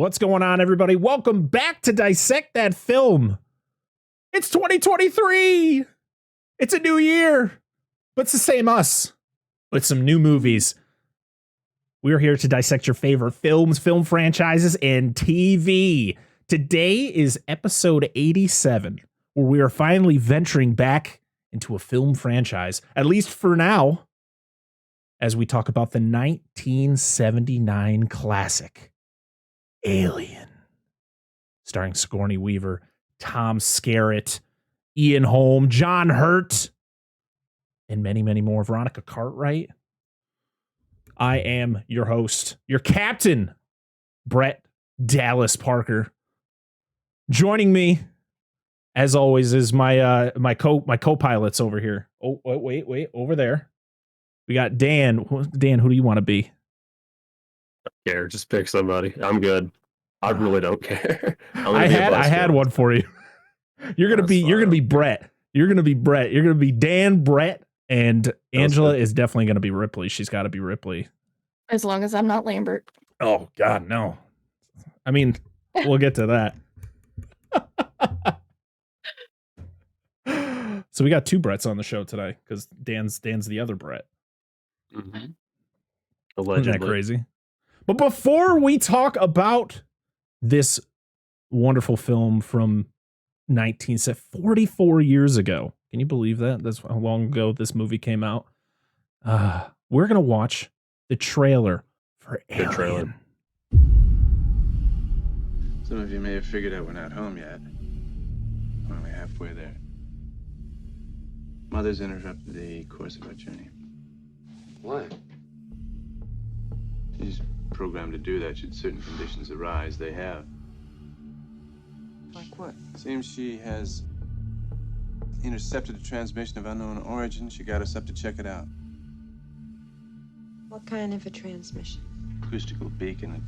What's going on, everybody? Welcome back to Dissect That Film. It's 2023. It's a new year, but it's the same us with some new movies. We're here to dissect your favorite films, film franchises, and TV. Today is episode 87, where we are finally venturing back into a film franchise, at least for now, as we talk about the 1979 classic, Alien, starring Sigourney Weaver, Tom Skerritt, Ian Holm, John Hurt, and many, many more. Veronica Cartwright. I am your host, your captain, Brett Dallas Parker. Joining me, as always, is my co-pilots over here. Oh, wait, over there. We got Dan. Dan, who do you want to be? Care, just pick somebody. I'm good. I really don't care. I had one for you. You're gonna be Brett. You're gonna be Dan, Brett, and Angela is definitely gonna be Ripley. She's got to be Ripley. As long as I'm not Lambert. Oh God, no. I mean, we'll get to that. So we got two Bretts on the show today because Dan's the other Brett. Mm-hmm. Allegedly. Isn't that crazy? But before we talk about this wonderful film from 44 years ago, can you believe that? That's how long ago this movie came out. We're going to watch the trailer for Alien. Trailer. Some of you may have figured out we're not home yet. We're only halfway there. Mother's interrupted the course of our journey. Why? She's programmed to do that should certain conditions arise. They have. Like what? Seems she has intercepted a transmission of unknown origin. She got us up to check it out. What kind of a transmission? Acoustical beacon at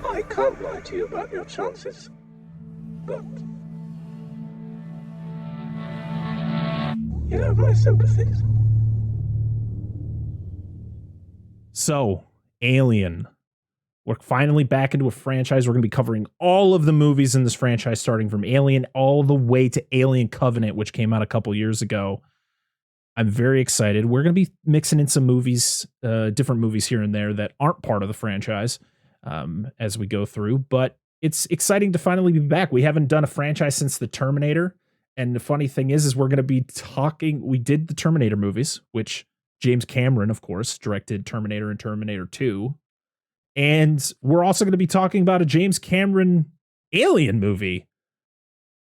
I can't lie to you about your chances, but you have my sympathies. So, Alien. We're finally back into a franchise. We're going to be covering all of the movies in this franchise, starting from Alien all the way to Alien Covenant, which came out a couple years ago. I'm very excited. We're going to be mixing in some movies, different movies here and there that aren't part of the franchise. As we go through, but it's exciting to finally be back. We haven't done a franchise since the Terminator. And the funny thing is we're going to be talking, we did the Terminator movies, which James Cameron, of course, directed Terminator and Terminator 2. And we're also going to be talking about a James Cameron Alien movie.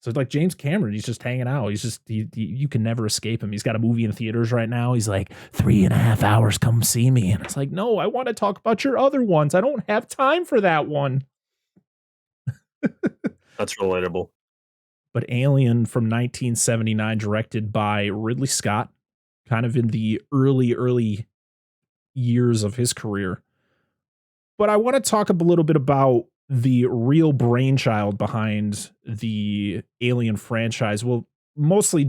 So it's like James Cameron, he's just hanging out. He's just, you can never escape him. He's got a movie in theaters right now. He's like, 3.5 hours, come see me. And it's like, no, I want to talk about your other ones. I don't have time for that one. That's relatable. But Alien from 1979, directed by Ridley Scott, kind of in the early years of his career. But I want to talk a little bit about the real brainchild behind the Alien franchise. Well, mostly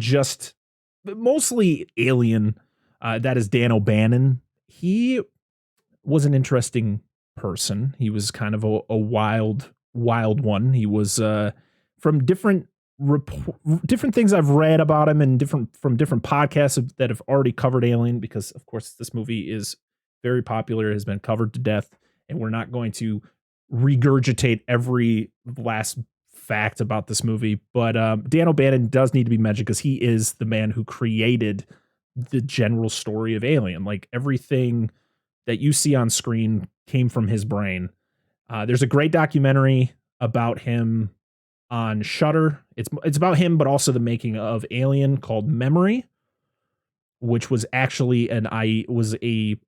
Alien. That is Dan O'Bannon. He was an interesting person. He was kind of a wild one. He was from different things I've read about him and from different podcasts that have already covered Alien, because of course this movie is very popular, has been covered to death, and we're not going to regurgitate every last fact about this movie. But Dan O'Bannon does need to be mentioned because he is the man who created the general story of Alien. Like everything that you see on screen came from his brain. There's a great documentary about him on Shudder. It's about him, but also the making of Alien, called Memory, which was actually it was a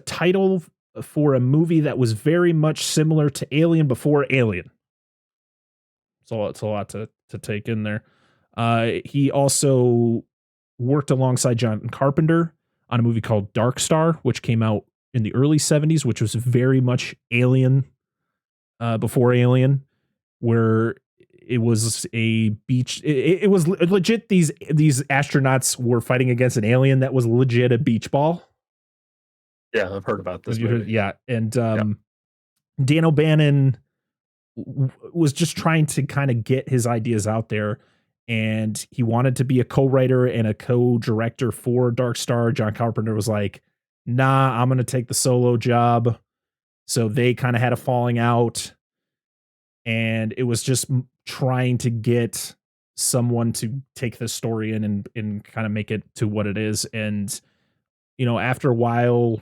title for a movie that was very much similar to Alien before Alien. So it's a lot to take in there. He also worked alongside John Carpenter on a movie called Dark Star, which came out in the early 70s, which was very much Alien before Alien, where it was a beach. It was legit. These astronauts were fighting against an alien that was legit a beach ball. Yeah, I've heard about this movie. Yeah, and Dan O'Bannon was just trying to kind of get his ideas out there, and he wanted to be a co-writer and a co-director for Dark Star. John Carpenter was like, nah, I'm going to take the solo job. So they kind of had a falling out, and it was just trying to get someone to take the story in and kind of make it to what it is. And, after a while,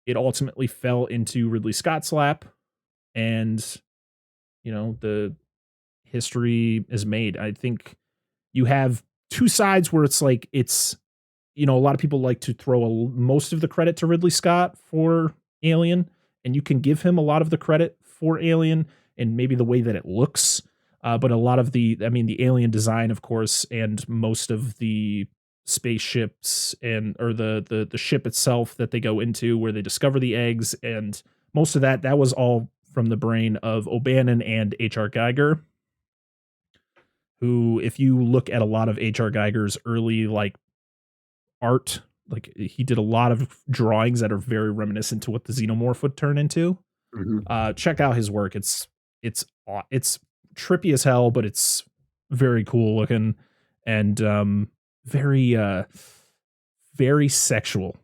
it ultimately fell into Ridley Scott's lap, and, the history is made. I think you have two sides where it's like, a lot of people like to throw most of the credit to Ridley Scott for Alien, and you can give him a lot of the credit for Alien and maybe the way that it looks. But a lot of the alien design, of course, and most of the spaceships or the ship itself that they go into where they discover the eggs, and most of that was all from the brain of O'Bannon and H.R. Geiger, who, if you look at a lot of H.R. Geiger's early art, he did a lot of drawings that are very reminiscent to what the Xenomorph would turn into. Mm-hmm. Check out his work. It's trippy as hell, but it's very cool looking and very very sexual.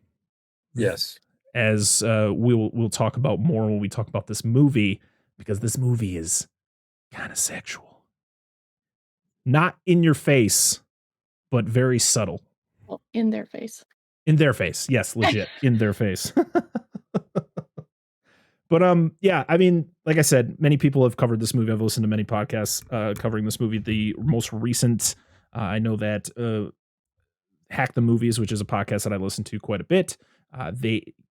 Yes. As we'll talk about more when we talk about this movie, because this movie is kind of sexual. Not in your face, but very subtle. Well, in their face. In their face. Yes, legit. In their face. But yeah, like I said, many people have covered this movie. I've listened to many podcasts covering this movie. The most recent, I know that Hack the Movies, which is a podcast that I listen to quite a bit,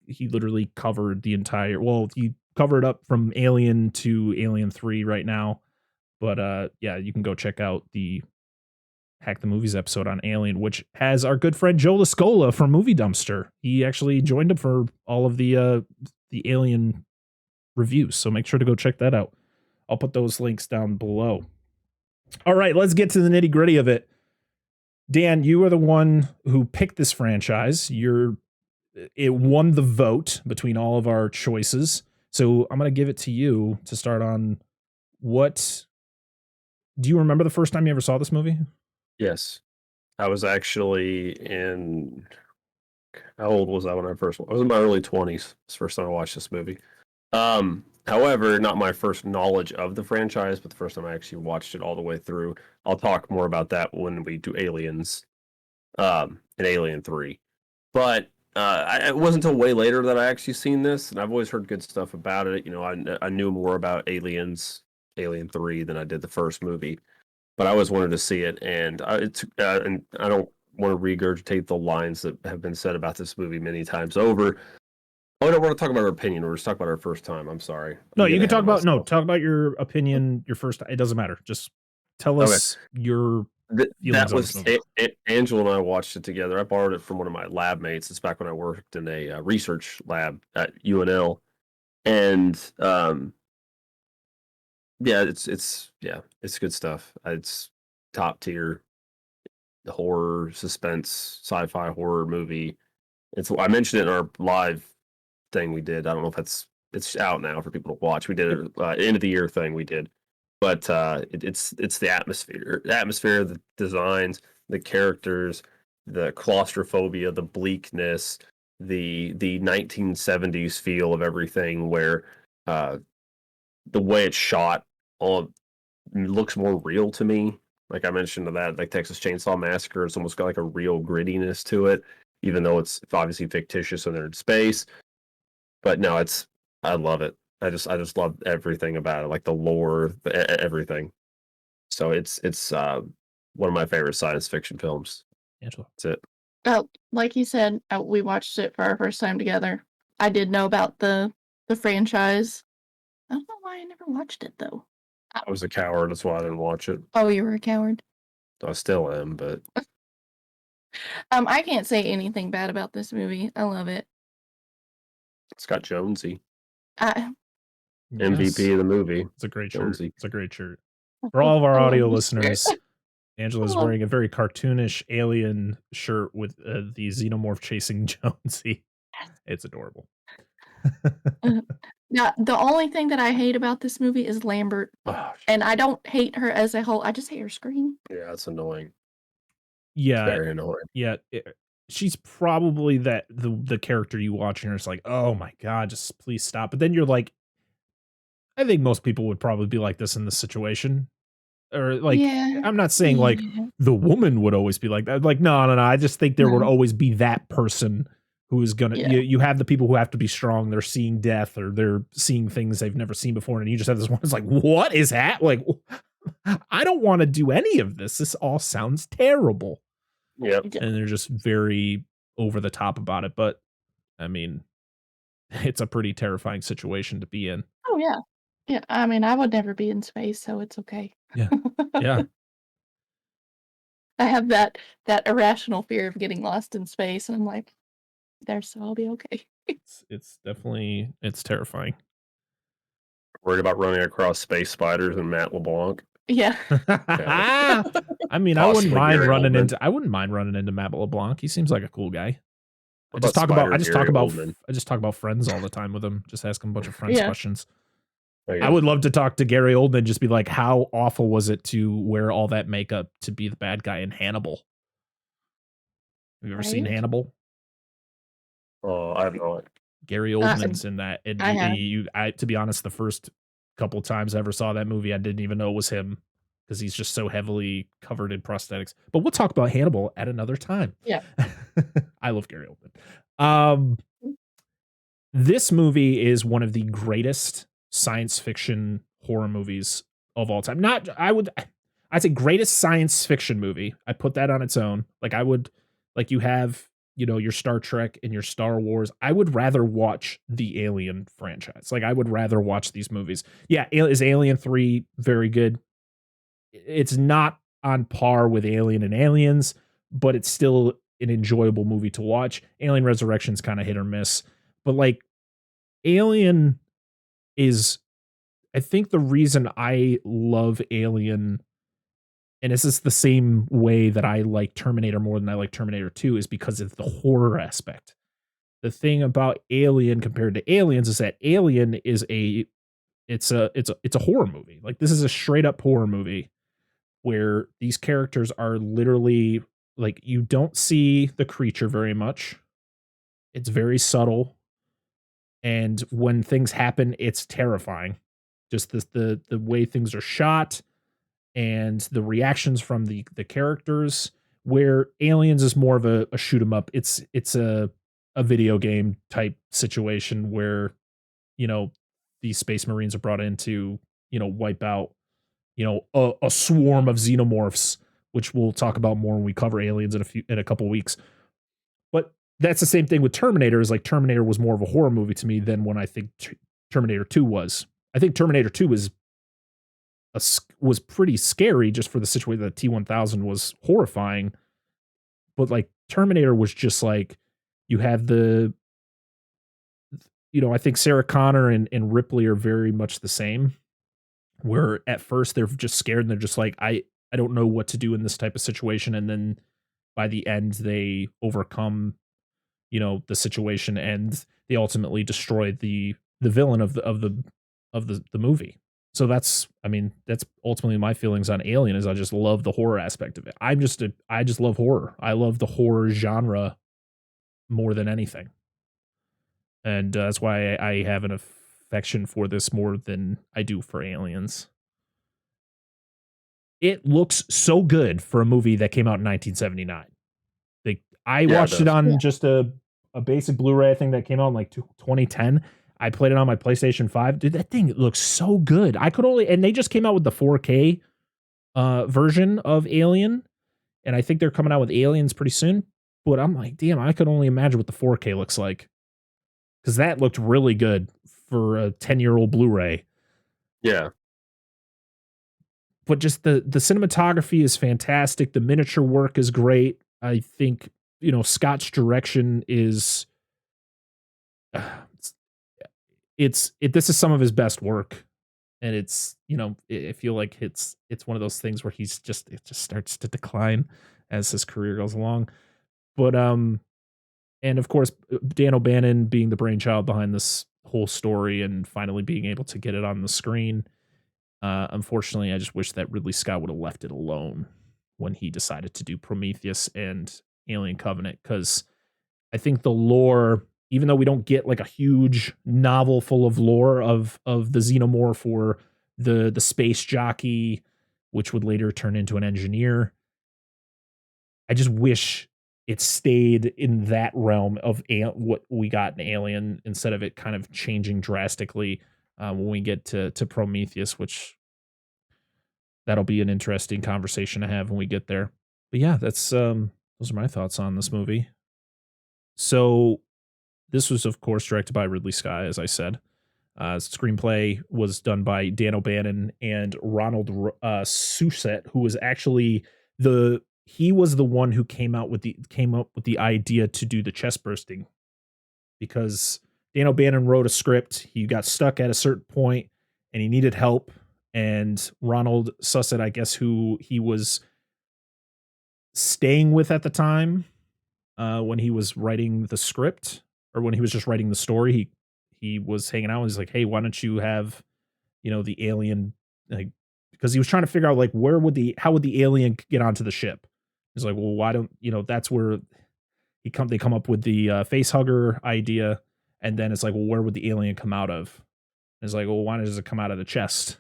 he literally covered the entire, he covered up from Alien to Alien 3 right now. But yeah, you can go check out the Hack the Movies episode on Alien, which has our good friend Joe Lascola from Movie Dumpster. He actually joined him for all of the Alien reviews, so make sure to go check that out. I'll put those links down below. All right, let's get to the nitty gritty of it. Dan, you are the one who picked this franchise. It won the vote between all of our choices, so I'm going to give it to you to start on. What do you remember the first time you ever saw this movie? Yes, I was actually how old was I when I was in my early 20s. It's the first time I watched this movie. However, not my first knowledge of the franchise, but the first time I actually watched it all the way through. I'll talk more about that when we do Aliens, and Alien 3. But it wasn't until way later that I actually seen this, and I've always heard good stuff about it. I knew more about Alien 3 than I did the first movie, but I always wanted to see it, and and I don't want to regurgitate the lines that have been said about this movie many times over. Oh, I don't want to talk about our opinion. We're just talking about our first time. I'm sorry. No, you can talk about talk about your opinion. Your first. It doesn't matter. Just tell us your feelings. That was Angela and I watched it together. I borrowed it from one of my lab mates. It's back when I worked in a research lab at UNL, and yeah, it's good stuff. It's top tier horror, suspense, sci-fi horror movie. I mentioned it in our live thing we did. I don't know if it's out now for people to watch. We did it end of the year thing we did, but it's the atmosphere, the designs, the characters, the claustrophobia, the bleakness, the 1970s feel of everything, where the way it's shot all looks more real to me. Like I mentioned to that, like Texas Chainsaw Massacre, it's almost got like a real grittiness to it, even though it's obviously fictitious and they're in space. But no, I love it. I just love everything about it, like the lore, everything. So it's one of my favorite science fiction films. Angela. That's it. Like you said, we watched it for our first time together. I did know about the franchise. I don't know why I never watched it though. I was a coward, that's why I didn't watch it. Oh, you were a coward. I still am, but I can't say anything bad about this movie. I love it. it's got Jonesy, I MVP of the movie. It's a great shirt. Jonesy. It's a great shirt. For all of our I love audio this shirt. listeners, Angela's wearing a very cartoonish alien shirt with the xenomorph chasing Jonesy. It's adorable. Now, the only thing that I hate about this movie is Lambert. Oh, And I don't hate her as a whole. I just hate her scream. yeah, it's annoying. Yeah, Very annoying. yeah. She's probably the character you watch and you're just like, oh my god, just please stop. But then you're like, I think most people would probably be like this in this situation. Or like, Yeah. I'm not saying like Yeah. the woman would always be like that. Like, no. I just think there would No. always be that person who is gonna. Yeah. You have the people who have to be strong. They're seeing death or they're seeing things they've never seen before, and you just have this one. It's like, what is that? Like, I don't want to do any of this. This all sounds terrible. Yep. And they're just very over the top about it. But I mean, it's a pretty terrifying situation to be in. Oh, yeah. Yeah. I mean, I would never be in space, so it's okay. Yeah. Yeah. I have that irrational fear of getting lost in space, and I'm like, there, so I'll be okay. It's definitely terrifying. Worried about running across space spiders and Matt LeBlanc. Yeah. I mean, I wouldn't Possibly mind Gary running Oldman. into Matt LeBlanc. He seems like a cool guy. I What just talk about about Gary Oldman? I just talk about Friends all the time with him. Just ask him a bunch of Friends Yeah. questions. There you I go. would love to talk to Gary Oldman. Just be like, how awful was it to wear all that makeup to be the bad guy in Hannibal? Have you ever seen Right? Hannibal? Oh, I have no idea. Gary Oldman's in that. And I have. to be honest, the first couple times I ever saw that movie, I didn't even know it was him because he's just so heavily covered in prosthetics. But we'll talk about Hannibal at another time. Yeah. I love Gary Oldman. This movie is one of the greatest science fiction horror movies of all time. I'd say greatest science fiction movie. I put that on its own. Like you have, your Star Trek and your Star Wars. I would rather watch the Alien franchise. Like I would rather watch these movies. Yeah, is Alien 3 very good? It's not on par with Alien and Aliens, but it's still an enjoyable movie to watch. Alien Resurrection's kind of hit or miss, but like Alien is, I think the reason I love Alien, and this is the same way that I like Terminator more than I like Terminator 2, is because of the horror aspect. The thing about Alien compared to Aliens is that Alien is it's a horror movie. Like this is a straight up horror movie where these characters are literally like, you don't see the creature very much. It's very subtle. And when things happen, it's terrifying. Just the way things are shot and the reactions from the characters, where Aliens is more of a shoot 'em up. It's a video game type situation where, these space marines are brought in to, wipe out, a swarm of xenomorphs, which we'll talk about more when we cover Aliens in a couple weeks. But that's the same thing with Terminator. Is like Terminator was more of a horror movie to me than when I think Terminator 2 was. I think Terminator 2 was pretty scary just for the situation that T-1000 was horrifying. But like Terminator was just like, you have I think Sarah Connor and Ripley are very much the same, where at first they're just scared and they're just like, I don't know what to do in this type of situation. And then by the end they overcome, the situation, and they ultimately destroy the villain of the movie. So that's ultimately my feelings on Alien, is I just love the horror aspect of it. I just love horror. I love the horror genre more than anything. And that's why I have an affection for this more than I do for Aliens. It looks so good for a movie that came out in 1979. Like, I watched it on just a basic Blu-ray, I think, that came out in like 2010. I played it on my PlayStation 5. Dude, that thing looks so good. And they just came out with the 4K version of Alien, and I think they're coming out with Aliens pretty soon. But I'm like, damn, I could only imagine what the 4K looks like, because that looked really good for a 10-year-old Blu-ray. Yeah. But just the cinematography is fantastic. The miniature work is great. I think, Scott's direction is this is some of his best work. And it's, I feel like it's one of those things where it just starts to decline as his career goes along. But and of course, Dan O'Bannon being the brainchild behind this whole story and finally being able to get it on the screen. Unfortunately, I just wish that Ridley Scott would have left it alone when he decided to do Prometheus and Alien Covenant, because I think the lore, even though we don't get like a huge novel full of lore of the xenomorph or the space jockey, which would later turn into an engineer, I just wish it stayed in that realm of what we got in Alien, instead of it kind of changing drastically when we get to Prometheus, which that'll be an interesting conversation to have when we get there. But yeah, that's those are my thoughts on this movie. So this was, of course, directed by Ridley Scott, as I said. Screenplay was done by Dan O'Bannon and Ronald Susset, who was actually he was the one who came up with the idea to do the chest bursting, because Dan O'Bannon wrote a script. He got stuck at a certain point and he needed help. And Ronald Susset, I guess, who he was staying with at the time, when he was writing the script, or when he was just writing the story, he was hanging out and he's like, hey, why don't you have, the alien, like, because he was trying to figure out like how would the alien get onto the ship? He's like, well, why don't, that's where they come up with the facehugger idea. And then it's like, well, where would the alien come out of? And it's like, well, why does it come out of the chest?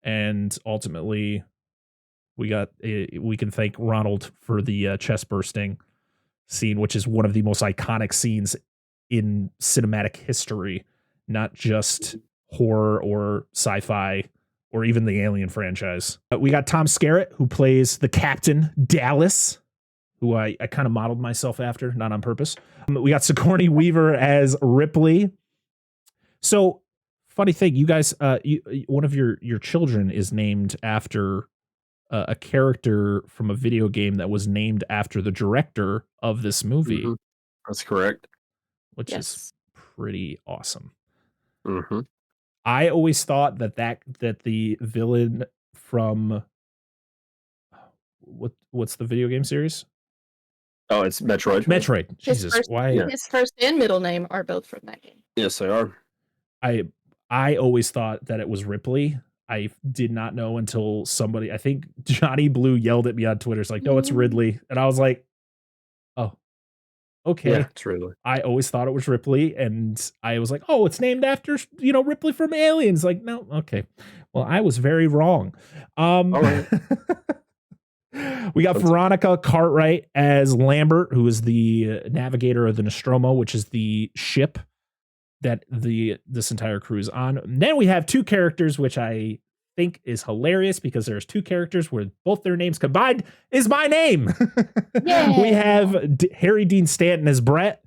And ultimately, we can thank Ronald for the chest bursting scene, which is one of the most iconic scenes in cinematic history, not just horror or sci-fi or even the Alien franchise. We got Tom Skerritt, who plays the Captain Dallas, who I kind of modeled myself after, not on purpose. We got Sigourney Weaver as Ripley. So, funny thing, you guys, one of your children is named after a character from a video game that was named after the director of this movie. Mm-hmm. That's correct. Which is pretty awesome. Mm-hmm. I always thought that the villain from what's the video game series? Oh, it's Metroid. Metroid. Jesus, why? His first and middle name are both from that game. Yes, they are. I always thought that it was Ripley. I did not know until somebody, I think Johnny Blue, yelled at me on Twitter. It's like, no, it's Ridley. And I was like, oh, okay. Yeah, it's Ridley. I always thought it was Ripley. And I was like, oh, it's named after, Ripley from Aliens. Like, no, okay. Well, I was very wrong. All right. We got Veronica Cartwright as Lambert, who is the navigator of the Nostromo, which is the ship that this entire crew is on. And then we have two characters, which I think is hilarious, because there's two characters where both their names combined is my name. Yeah. We have Harry Dean Stanton as Brett,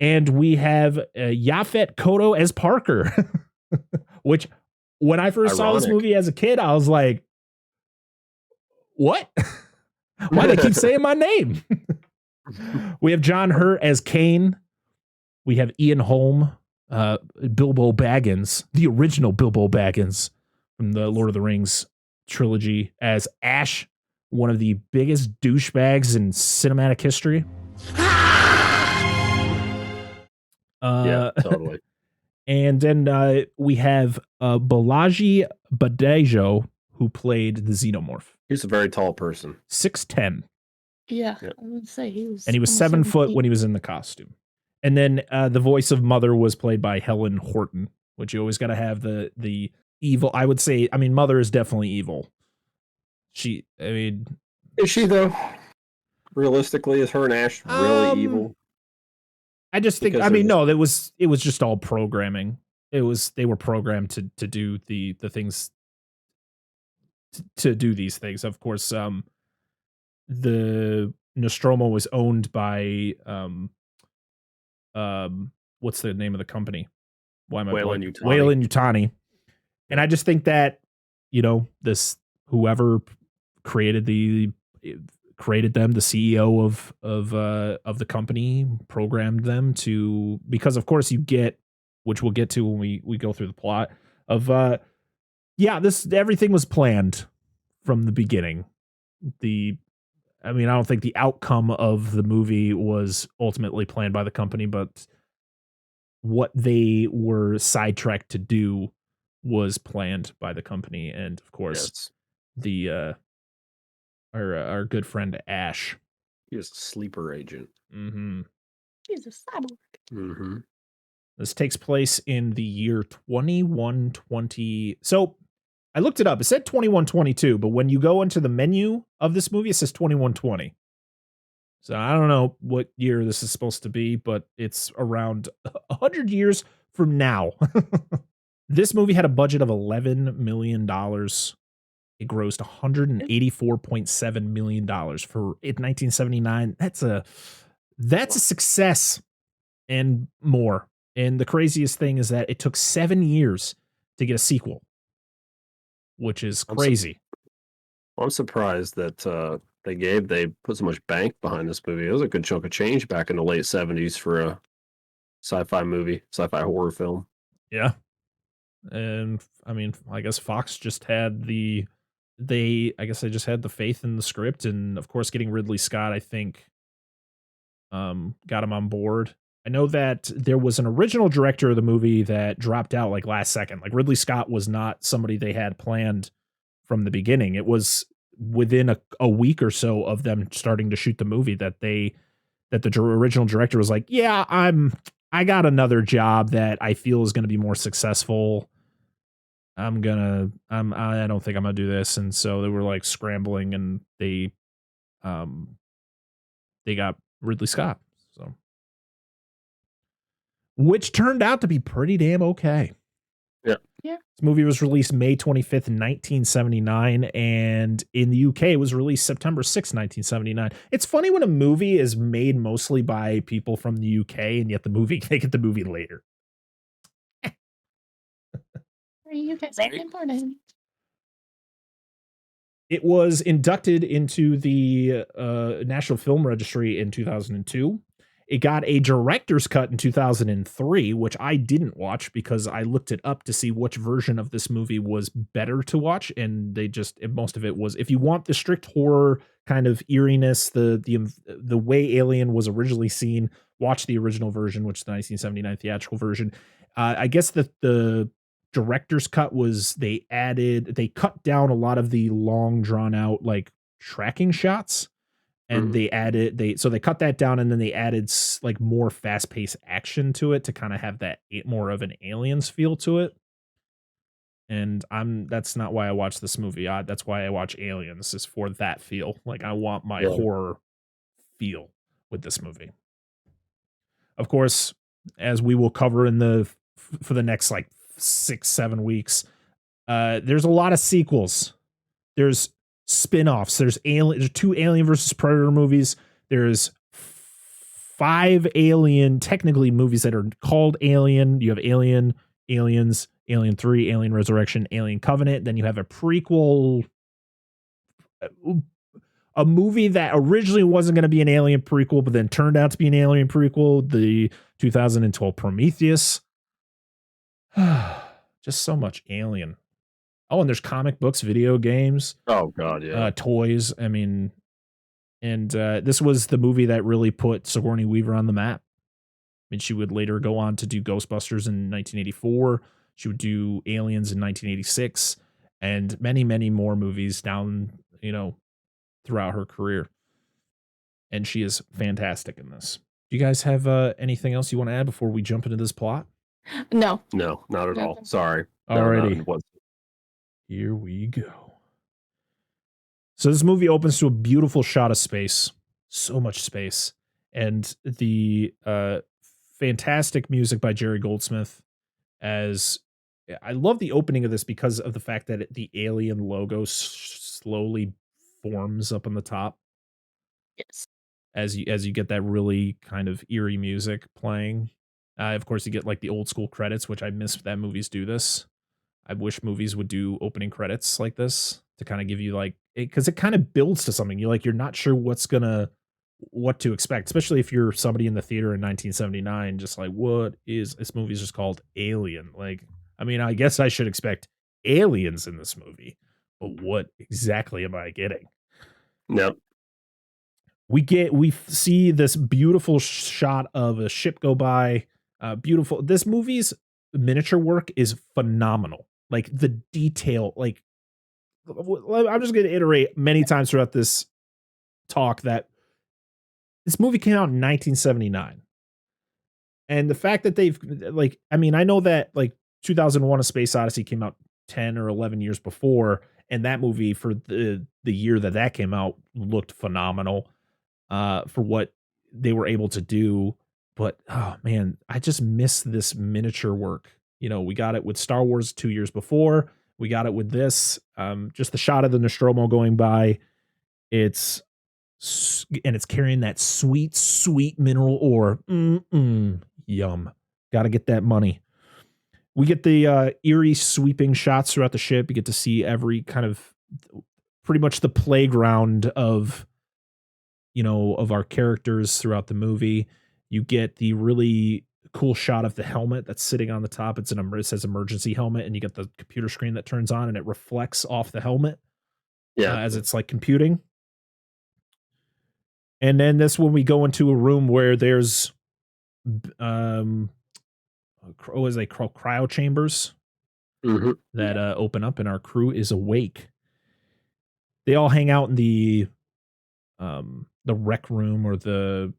and we have Yaphet Kotto as Parker. Which, when I first saw this movie as a kid, I was like, what? Why they keep saying my name? We have John Hurt as Kane. We have Ian Holm, Bilbo Baggins, the original Bilbo Baggins from the Lord of the Rings trilogy, as Ash, one of the biggest douchebags in cinematic history. Yeah, totally. And then we have Balaji Badejo, who played the Xenomorph. He's a very tall person. 6'10". Yeah, I would say he was. And he was 7 foot when he was in the costume. And then the voice of Mother was played by Helen Horton, which you always got to have the evil. I would say, I mean, Mother is definitely evil. Is she though? Realistically, is her and Ash really evil? I just think, no, it was just all programming. They were programmed to do the things, to do these things. Of course, the Nostromo was owned by what's the name of the company? Why am I Weyland-Yutani. Weyland-Yutani. And I just think that, this whoever created them, the CEO of the company, programmed them to, because of course you get, which we'll get to when we go through the plot of everything was planned from the beginning. I don't think the outcome of the movie was ultimately planned by the company, but what they were sidetracked to do was planned by the company. And of course, our good friend Ash. He was a sleeper agent. Mm-hmm. He's a cyborg. Mm-hmm. This takes place in the year 2120. So I looked it up. It said 2122, but when you go into the menu of this movie, it says 2120. So I don't know what year this is supposed to be, but it's around 100 years from now. This movie had a budget of $11 million. It grossed $184.7 million for 1979. That's a success and more. And the craziest thing is that it took 7 years to get a sequel, which is crazy. I'm surprised that they put so much bank behind this movie. It was a good chunk of change back in the late 70s for a sci-fi horror film. Yeah. And I guess Fox just had they just had the faith in the script, and of course getting Ridley Scott, I think, got him on board. I know that there was an original director of the movie that dropped out like last second. Like Ridley Scott was not somebody they had planned from the beginning. It was within a week or so of them starting to shoot the movie that the original director was like, yeah, I got another job that I feel is going to be more successful. I don't think I'm gonna do this. And so they were like scrambling, and they got Ridley Scott. So, which turned out to be pretty damn okay. Yeah. This movie was released May 25th, 1979, and in the UK it was released September 6th, 1979. It's funny when a movie is made mostly by people from the UK, and yet they get the movie later. You guys are important. It was inducted into the National Film Registry in 2002. It got a director's cut in 2003, which I didn't watch because I looked it up to see which version of this movie was better to watch, and most of it was, if you want the strict horror kind of eeriness, the way Alien was originally seen, watch the original version, which is the 1979 theatrical version. I guess the director's cut was they cut down a lot of the long drawn out like tracking shots, and they cut that down, and then they added like more fast paced action to it to kind of have that more of an Aliens feel to it. And that's not why I watch this movie. That's why I watch Aliens, is for that feel. Like I want my horror feel with this movie. Of course, as we will cover for the next like 6-7 weeks, there's a lot of sequels. There's spin-offs. There's 2 Alien versus Predator movies. There's 5 Alien technically movies that are called Alien. You have Alien, Aliens, Alien 3, Alien Resurrection, Alien Covenant. Then you have a prequel, a movie that originally wasn't going to be an Alien prequel, but then turned out to be an Alien prequel, the 2012 Prometheus. Just so much Alien. Oh, and there's comic books, video games. Oh God, yeah. Toys. And this was the movie that really put Sigourney Weaver on the map. She would later go on to do Ghostbusters in 1984. She would do Aliens in 1986, and many, many more movies down, throughout her career. And she is fantastic in this. Do you guys have anything else you want to add before we jump into this plot? No. No, not at all. Nothing. Sorry. No, Alrighty. Here we go. So this movie opens to a beautiful shot of space. So much space. And the fantastic music by Jerry Goldsmith. As I love the opening of this because of the fact that the alien logo slowly forms up on the top Yes. as you get that really kind of eerie music playing. Of course, you get like the old school credits, which I miss that movies do this. I wish movies would do opening credits like this to kind of give you like, because it kind of builds to something. You're not sure what to expect, especially if you're somebody in the theater in 1979, just like, what is this movie's just called Alien? Like, I mean, I guess I should expect aliens in this movie, but what exactly am I getting? Nope. We see this beautiful shot of a ship go by. Beautiful. This movie's miniature work is phenomenal. Like the detail, like I'm just going to iterate many times throughout this talk that this movie came out in 1979. And the fact that they've like, I mean, I know that like 2001 A Space Odyssey came out 10 or 11 years before. And that movie for the year that came out looked phenomenal for what they were able to do. But, oh man, I just miss this miniature work. You know, we got it with Star Wars 2 years before. We got it with this. Just the shot of the Nostromo going by. It's carrying that sweet, sweet mineral ore. Yum. Got to get that money. We get the eerie sweeping shots throughout the ship. You get to see every kind of pretty much the playground of, you know, of our characters throughout the movie. You get the really cool shot of the helmet that's sitting on the top. It says emergency helmet, and you get the computer screen that turns on and it reflects off the helmet. Yeah. As it's like computing. And then this when we go into a room where there's cryo chambers that open up and our crew is awake. They all hang out in the rec room or the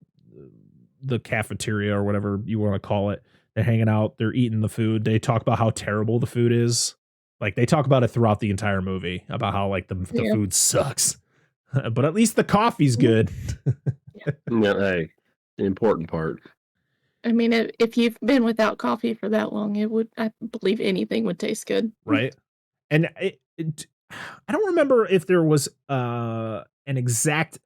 cafeteria or whatever you want to call it. They're hanging out. They're eating the food. They talk about how terrible the food is. Like they talk about it throughout the entire movie about how like the food sucks, but at least the coffee's good. Yeah, hey, the important part. I mean, if you've been without coffee for that long, I believe anything would taste good. Right. And I don't remember if there was an exact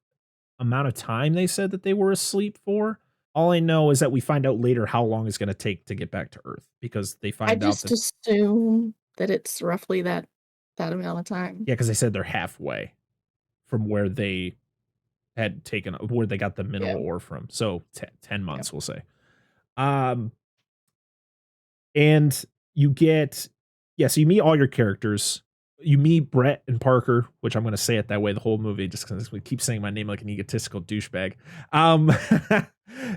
amount of time they said that they were asleep for. All I know is that we find out later how long it's going to take to get back to Earth because they find out that assume that it's roughly that amount of time. Yeah, because they said they're halfway from where they had taken where they got the mineral ore from. So 10 months, we'll say. And you get so you meet all your characters. You meet Brett and Parker, which I'm going to say it that way the whole movie, just because we keep saying my name like an egotistical douchebag.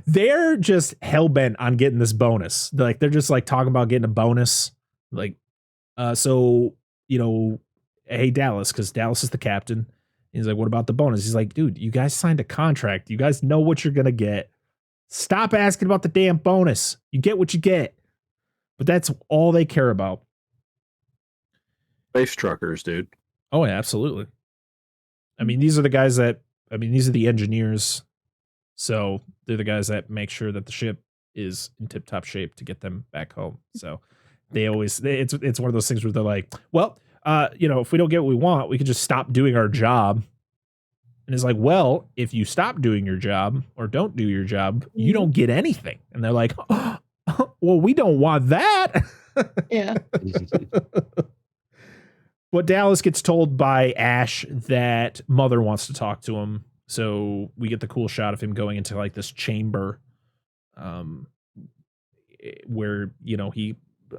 They're just hell-bent on getting this bonus. They're just like talking about getting a bonus. Like, so, you know, hey, Dallas, because Dallas is the captain. He's like, what about the bonus? He's like, dude, you guys signed a contract. You guys know what you're going to get. Stop asking about the damn bonus. You get what you get. But that's all they care about. Space truckers, dude. Oh, yeah, absolutely. I mean, these are the engineers. So they're the guys that make sure that the ship is in tip-top shape to get them back home. So it's one of those things where they're like, well, you know, if we don't get what we want, we could just stop doing our job. And it's like, well, if you stop doing your job or don't do your job, you don't get anything. And they're like, oh, well, we don't want that. Yeah. But Dallas gets told by Ash that Mother wants to talk to him. So we get the cool shot of him going into like this chamber where, you know,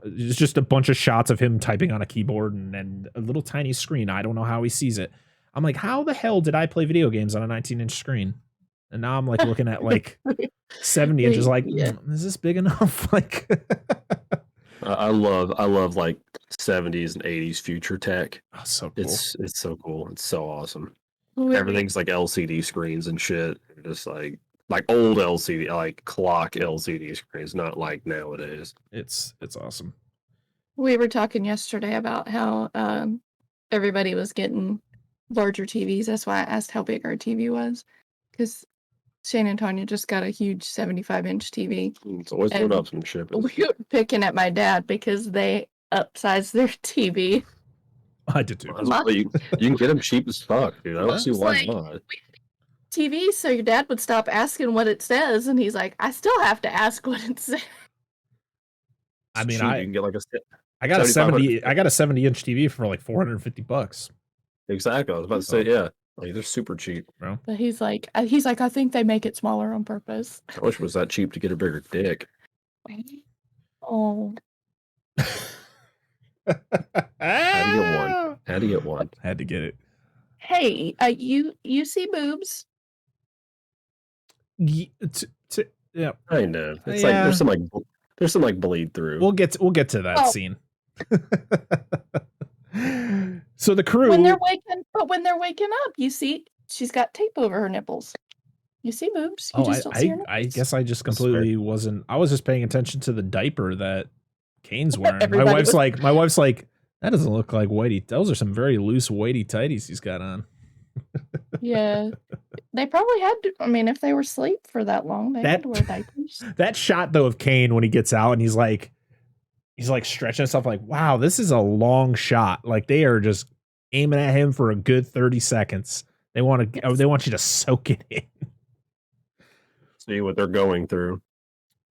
it's just a bunch of shots of him typing on a keyboard and a little tiny screen. I don't know how he sees it. I'm like, how the hell did I play video games on a 19-inch screen? And now I'm like looking at like 70 inches, like, is this big enough? Like, I love like 70s and 80s future tech. Oh, so cool. It's so cool. It's so awesome. Really? Everything's like LCD screens and shit. Just like like old LCD, like clock LCD screens, not like nowadays. It's awesome. We were talking yesterday about how everybody was getting larger TVs. That's why I asked how big our TV was, because Shane and Tanya just got a huge 75-inch TV. It's always And going up some shit. We were picking at my dad because they upsized their TV. I did too. You can get them cheap as fuck, dude. I don't see why not. TV, so your dad would stop asking what it says, and he's like, I still have to ask what it says. I mean, you can get like I got a 70-inch TV for like $450. Exactly. I was about to say, yeah. Like, they're super cheap, bro. But he's like, I think they make it smaller on purpose. I wish it was that cheap to get a bigger dick. Oh. Had to get one. Had to get it. Hey, you see boobs? Yeah. I know. It's like there's some bleed through. We'll get to that scene. So the crew, when they're waking up, you see she's got tape over her nipples. You see boobs. You just don't see her nipples. I guess I just completely wasn't. I was just paying attention to the diaper that Kane's wearing. My wife's like, that doesn't look like whitey. Those are some very loose whitey tighties he's got on. Yeah, they probably had to. I mean, if they were asleep for that long, they had to wear diapers. That shot though of Kane when he gets out and he's like stretching himself, like, wow, this is a long shot. Like they are just aiming at him for a good 30 seconds. They want you to soak it in. See what they're going through.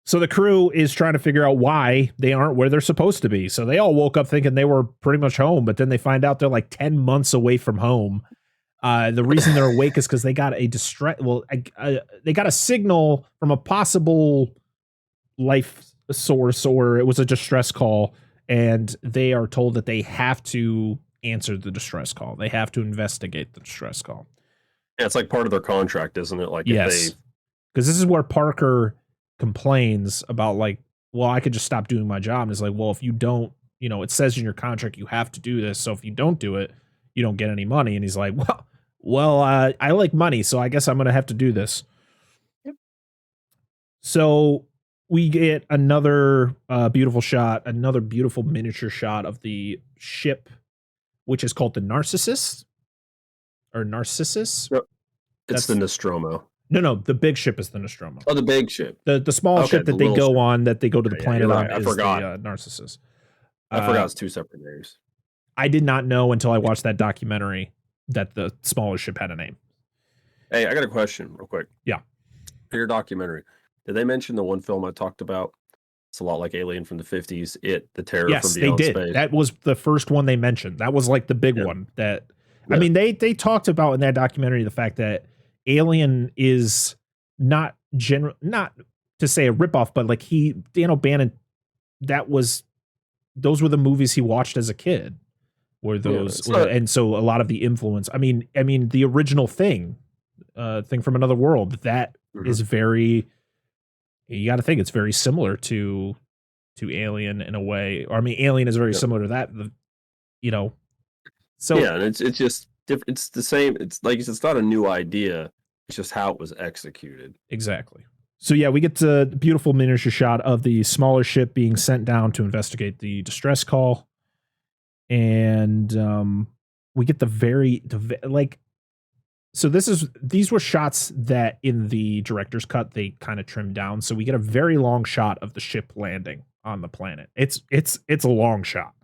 So the crew is trying to figure out why they aren't where they're supposed to be. So they all woke up thinking they were pretty much home, but then they find out they're like 10 months away from home. The reason they're awake is because they got a they got a signal from a possible life source, or it was a distress call, and they are told that they have to answer the distress call. They have to investigate the distress call. Yeah, it's like part of their contract, isn't it? Like, yes, because this is where Parker complains about, like, well, I could just stop doing my job. And it's like, well, if you don't, it says in your contract you have to do this. So if you don't do it, you don't get any money. And he's like, well, I like money, so I guess I'm going to have to do this. Yep. So we get another beautiful shot, another beautiful miniature shot of the ship, which is called the Narcissus. Or Narcissus? It's the Nostromo. No, the big ship is the Nostromo. Oh, the big ship. The small ship that they go on, that they go to the planet on, I is forgot. the Narcissus. I forgot it's two separate names. I did not know until I watched that documentary that the smaller ship had a name. Hey, I got a question real quick. Yeah. For your documentary, did they mention the one film I talked about? It's a lot like Alien from the 50s, The Terror from Beyond Space. Yes, they did. That was the first one they mentioned. That was like the big one. I mean, they talked about in that documentary the fact that Alien is not to say a ripoff, but like Dan O'Bannon, those were the movies he watched as a kid. Were those, and so a lot of the influence. I mean, the original Thing from Another World, that is very. You got to think it's very similar to Alien in a way, or I mean, Alien is very similar to that. So yeah, and it's just different. It's the same. It's like it's not a new idea. It's just how it was executed. Exactly. So yeah, we get the beautiful miniature shot of the smaller ship being sent down to investigate the distress call. And we get so these were shots that in the director's cut they kind of trimmed down, so we get a very long shot of the ship landing on the planet. It's a long shot,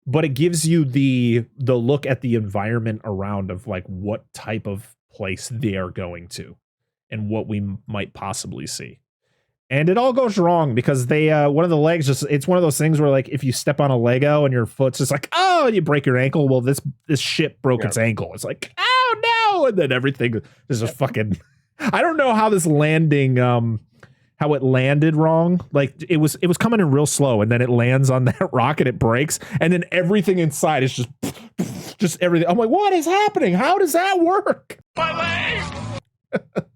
but it gives you the look at the environment around of like what type of place they are going to and what we might possibly see. And it all goes wrong because they one of the legs it's one of those things where like if you step on a Lego and your foot's just like, oh, and you break your ankle. Well, this ship broke its ankle. It's like, oh no, and then everything is just fucking. I don't know how this landing how it landed wrong. Like it was coming in real slow, and then it lands on that rock and it breaks, and then everything inside is just everything. I'm like, what is happening? How does that work? My leg!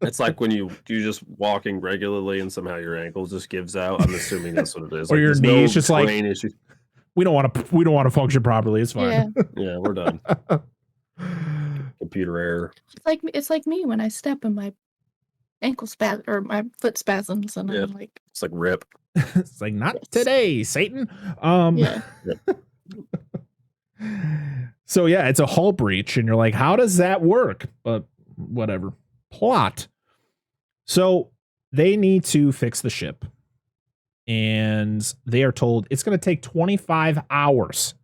It's like when you're just walking regularly and somehow your ankle just gives out. I'm assuming that's what it is. Or like, your knees just like issue. we don't want to function properly. It's fine. Yeah, we're done. Computer error. It's like me when I step and my ankle spasm or my foot spasms, and Yeah. I'm like, It's like rip. It's like, not Yes. today, Satan. yeah, So yeah, it's a hull breach, and you're like, how does that work? But whatever. Plot. So they need to fix the ship, and they are told it's going to take 25 hours.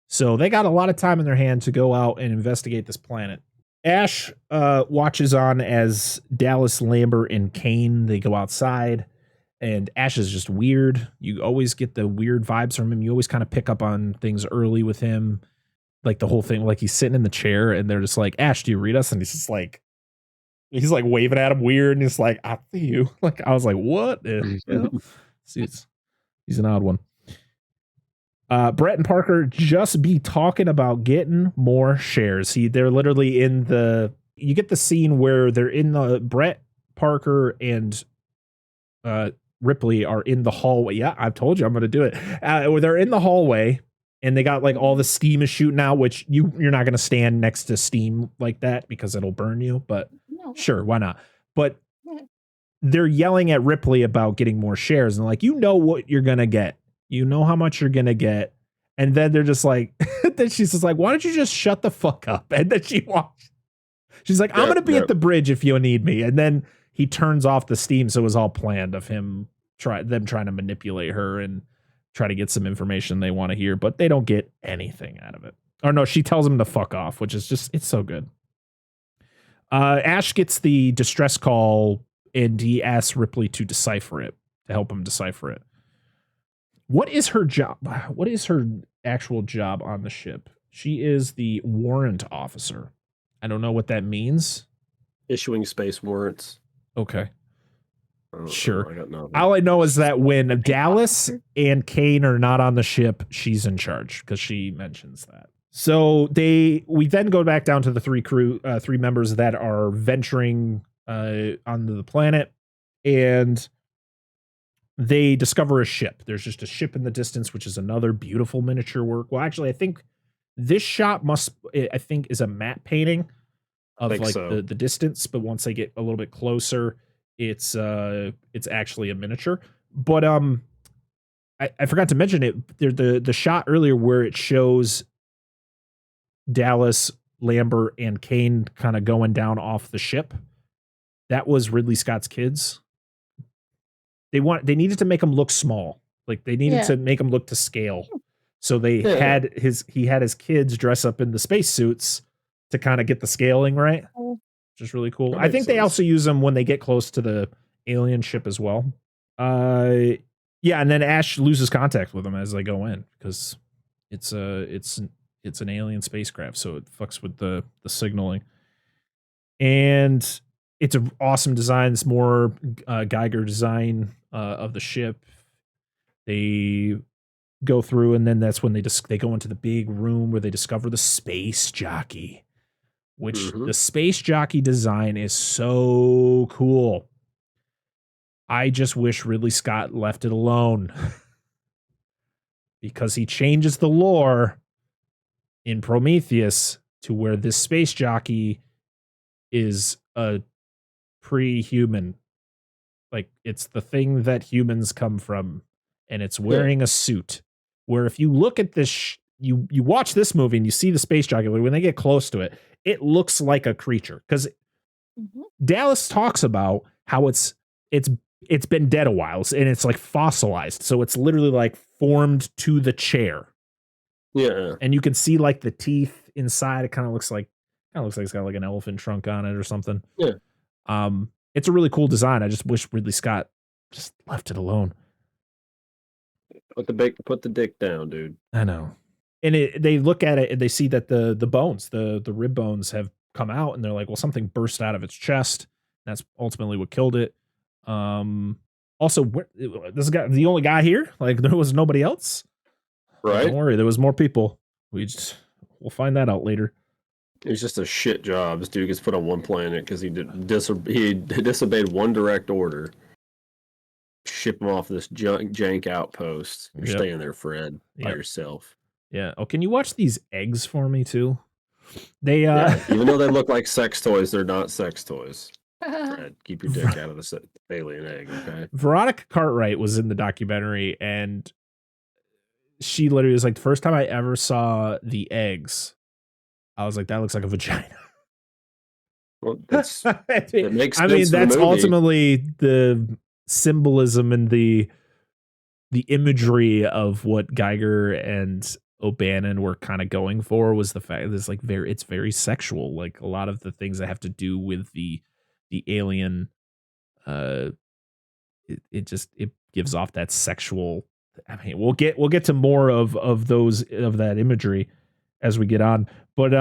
So they got a lot of time in their hand to go out and investigate this planet. Ash watches on as Dallas, Lambert, and Kane, they go outside, and Ash is just weird. You always get the weird vibes from him. You always kind of pick up on things early with him. Like the whole thing, like he's sitting in the chair and they're just like, Ash, do you read us? And he's like waving at him weird. And he's like, I see you. Like, I was like, what? See, he's an odd one. Brett and Parker just be talking about getting more shares. They're literally you get the scene where they're in the Brett, Parker, and Ripley are in the hallway. Yeah, I've told you I'm going to do it. Where they're in the hallway and they got like all the steam is shooting out, which you're not going to stand next to steam like that because it'll burn you. But sure, why not? But they're yelling at Ripley about getting more shares and like, you know what you're going to get. You know how much you're going to get. And then they're just like, then she's just like, why don't you just shut the fuck up? And then she's like, I'm going to be at the bridge if you need me. And then he turns off the steam. So it was all planned of them trying to manipulate her and try to get some information they want to hear, but they don't get anything out of it. Or no, she tells him to fuck off, which is just, it's so good. Ash gets the distress call and he asks Ripley to decipher it, to help him decipher it. What is her job? What is her actual job on the ship? She is the warrant officer. I don't know what that means. Issuing space warrants. Okay. Sure. I got nothing. All I know is that when Dallas and Kane are not on the ship, she's in charge because she mentions that. So we then go back down to the three members that are venturing onto the planet, and they discover a ship. There's just a ship in the distance, which is another beautiful miniature work. Well, actually, I think this shot is a matte painting of like the distance, but once they get a little bit closer, it's actually a miniature. But I forgot to mention it. The shot earlier where it shows Dallas, Lambert, and Kane kind of going down off the ship. That was Ridley Scott's kids. They needed to make him look small. Like they needed to make him look to scale. So he had his kids dress up in the spacesuits to kind of get the scaling right. Which is really cool. I think they also use them when they get close to the alien ship as well. And then Ash loses contact with them as they go in because it's an alien spacecraft, so it fucks with the signaling. And it's an awesome design. It's more Geiger design of the ship. They go through, and then that's when they go into the big room where they discover the space jockey. Which the space jockey design is so cool. I just wish Ridley Scott left it alone because he changes the lore in Prometheus to where this space jockey is a pre-human. Like it's the thing that humans come from, and it's wearing a suit. Where if you look at this, you watch this movie and you see the space jockey, when they get close to it, it looks like a creature because Dallas talks about how it's been dead a while and it's like fossilized. So it's literally like formed to the chair. Yeah. And you can see like the teeth inside. It kind of looks like it's got like an elephant trunk on it or something. Yeah. It's a really cool design. I just wish Ridley Scott just left it alone. Put the dick down, dude. I know. And they look at it and they see that the bones, the rib bones have come out, and they're like, well, something burst out of its chest. That's ultimately what killed it. Also, this guy, the only guy here, like there was nobody else. Right. Don't worry, there was more people. We'll find that out later. It's just a shit job. This dude gets put on one planet because he disobeyed one direct order. Ship him off this jank outpost. You're staying there, Fred, by yourself. Yeah. Oh, can you watch these eggs for me too? Even though they look like sex toys, they're not sex toys. Fred, keep your dick out of the alien egg, okay? Veronica Cartwright was in the documentary, and she literally was like, the first time I ever saw the eggs, I was like, that looks like a vagina. Well, it makes sense. I mean, for the that's movie. ultimately the symbolism and the imagery of what Geiger and O'Bannon were kind of going for, was the fact that it's like it's very sexual. Like a lot of the things that have to do with the alien, it gives off that sexual. I mean, we'll get to more of that imagery as we get on, but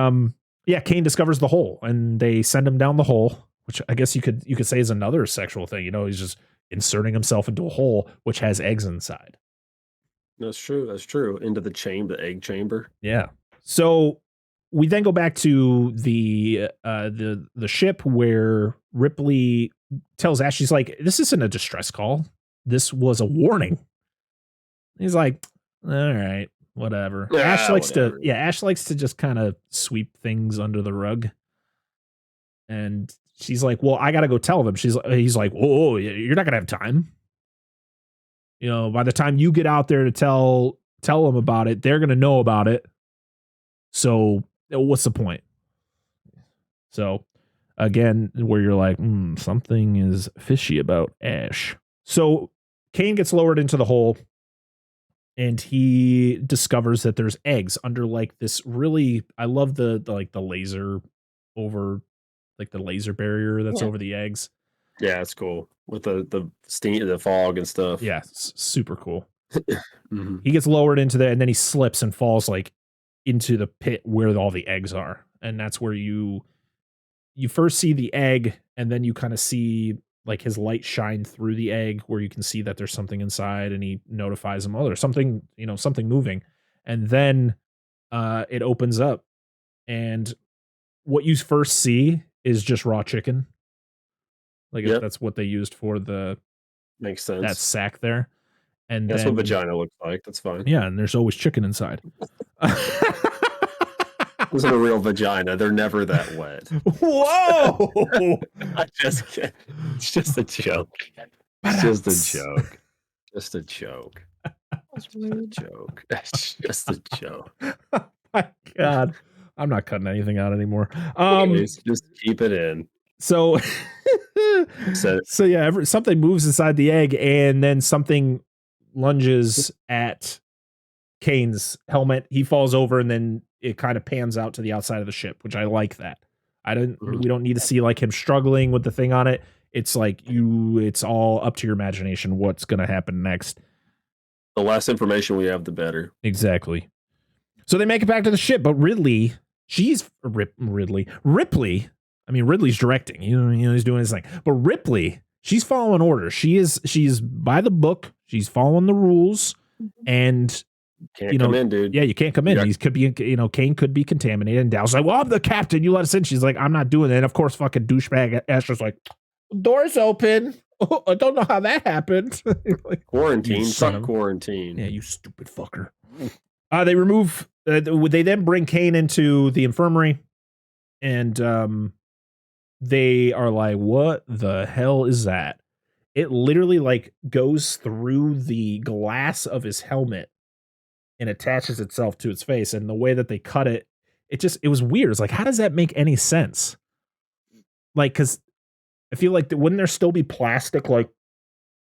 yeah, Kane discovers the hole and they send him down the hole, which I guess you could say is another sexual thing. You know, he's just inserting himself into a hole which has eggs inside. That's true. That's true. Into the egg chamber. Yeah. So we then go back to the ship where Ripley tells Ash, she's like, this isn't a distress call. This was a warning. He's like, all right, whatever. Yeah, Ash likes whatever. Ash likes to just kind of sweep things under the rug. And she's like, well, I got to go tell them. He's like, whoa, you're not going to have time. You know, by the time you get out there to tell them about it, they're going to know about it. So what's the point? So again, where you're like, something is fishy about Ash. So Kane gets lowered into the hole and he discovers that there's eggs under like this really, I love the laser over, like the laser barrier that's over the eggs. Yeah, it's cool with the steam, the fog and stuff. Yeah, super cool. Mm-hmm. He gets lowered into there and then he slips and falls like into the pit where all the eggs are. And that's where you first see the egg and then you kind of see like his light shine through the egg where you can see that there's something inside, and he notifies him, oh, there's something, something moving. And then it opens up and what you first see is just raw chicken. Like that's what they used for makes sense. That sack there. And that's then, what vagina looks like. That's fine. Yeah, and there's always chicken inside. It wasn't a real vagina. They're never that wet. Whoa! I'm just kidding. It's just a joke. It's just a joke. Just a joke. That's rude. Joke. It's just a joke. Oh my God. I'm not cutting anything out anymore. Just keep it in. So yeah, something moves inside the egg, and then something lunges at Kane's helmet. He falls over, and then it kind of pans out to the outside of the ship, which I like that. We don't need to see like him struggling with the thing on it. It's like it's all up to your imagination what's going to happen next. The less information we have, the better. Exactly. So they make it back to the ship, but Ripley. I mean, Ridley's directing. He's doing his thing. But Ripley, she's following orders. She's by the book. She's following the rules, and can't come in, dude. Yeah, you can't come in. He could be, Kane could be contaminated. And Dow's like, well, I'm the captain. You let us in. She's like, I'm not doing that. And of course, fucking douchebag Asher's like, door's open. Oh, I don't know how that happened. Like, quarantine. Fuck quarantine. Yeah, you stupid fucker. They remove. They then bring Kane into the infirmary, and they are like, what the hell is that? It literally like goes through the glass of his helmet and attaches itself to its face. And the way that they cut it, it was weird. It's like, how does that make any sense? Like, because I feel like wouldn't there still be plastic like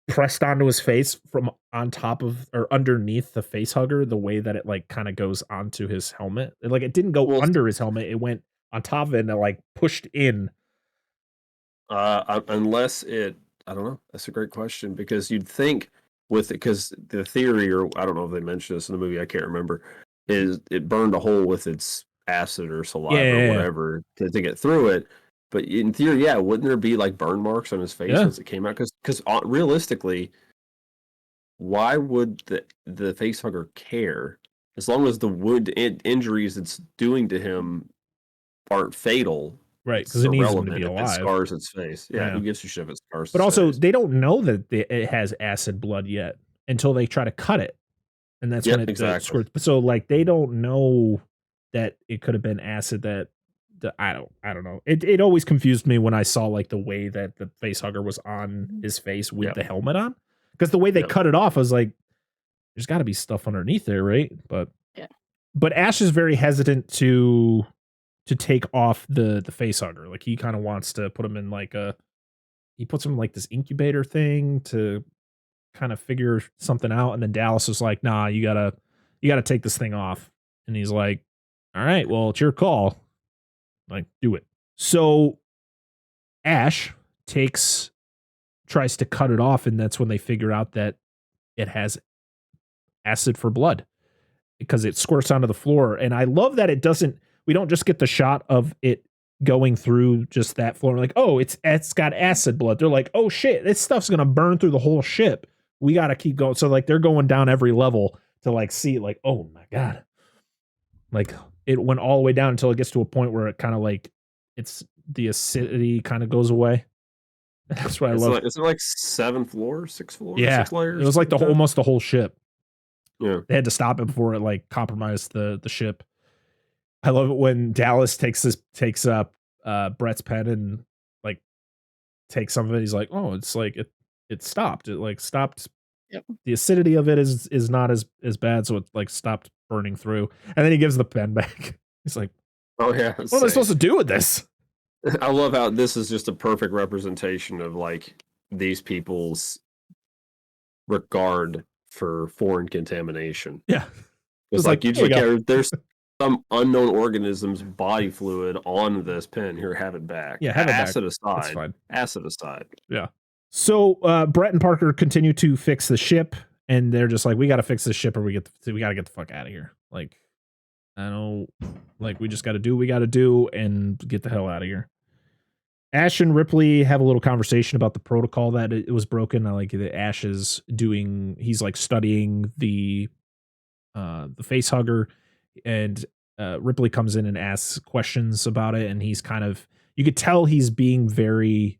pressed onto his face from on top of or underneath the face hugger, the way that it like kind of goes onto his helmet? Like it didn't go under his helmet, it went on top of it and it like pushed in. Unless I don't know. That's a great question, because you'd think with it, because the theory, or I don't know if they mentioned this in the movie, I can't remember, is it burned a hole with its acid or saliva or whatever to get through it. But in theory, wouldn't there be like burn marks on his face as it came out? Because realistically, why would the face hugger care as long as the wound injuries it's doing to him aren't fatal? Right, because it needs him to be alive. It scars its face. Yeah, who gives a shit if it scars? But also, they don't know that it has acid blood yet until they try to cut it, and that's when it squirts. So, like, they don't know that it could have been acid that I don't know. It always confused me when I saw like the way that the facehugger was on his face with the helmet on, because the way they cut it off, I was like, there's got to be stuff underneath there, right? But Ash is very hesitant to take off the facehugger. Like he kind of wants to put him in like he puts him in like this incubator thing to kind of figure something out, and then Dallas is like, nah, you gotta take this thing off, and he's like, all right, well, it's your call, like, do it. So Ash tries to cut it off, and that's when they figure out that it has acid for blood, because it squirts onto the floor. And I love that we don't just get the shot of it going through just that floor, like, oh, it's got acid blood. They're like, oh shit, this stuff's gonna burn through the whole ship, we gotta keep going. So like they're going down every level to like see, like, oh my god, like it went all the way down until it gets to a point where it kind of like the acidity kind of goes away. That's what I love. Is it like 7 floors, 6 floors, yeah, 6 layers? It was like almost the whole ship. Yeah, they had to stop it before it like compromised the ship. I love it when Dallas takes up Brett's pen and like takes some of it. He's like, oh, it's like it stopped. It like stopped. Yep. The acidity of it is not as bad, so it like stopped burning through. And then he gives the pen back. He's like, oh yeah, what am I supposed to do with this? I love how this is just a perfect representation of like these people's regard for foreign contamination. Yeah, it's like you just like, there's some unknown organism's body fluid on this pen. Here, have it back. Yeah, have acid it back. That's aside. fine. Acid aside. Yeah. So Brett and Parker continue to fix the ship, and they're just like, we got to fix this ship, or we got to get the fuck out of here. Like, I don't, like, we just got to do what we got to do and get the hell out of here. Ash and Ripley have a little conversation about the protocol that it was broken. I like that Ash is he's like studying the facehugger, and Ripley comes in and asks questions about it, and he's kind of, you could tell he's being very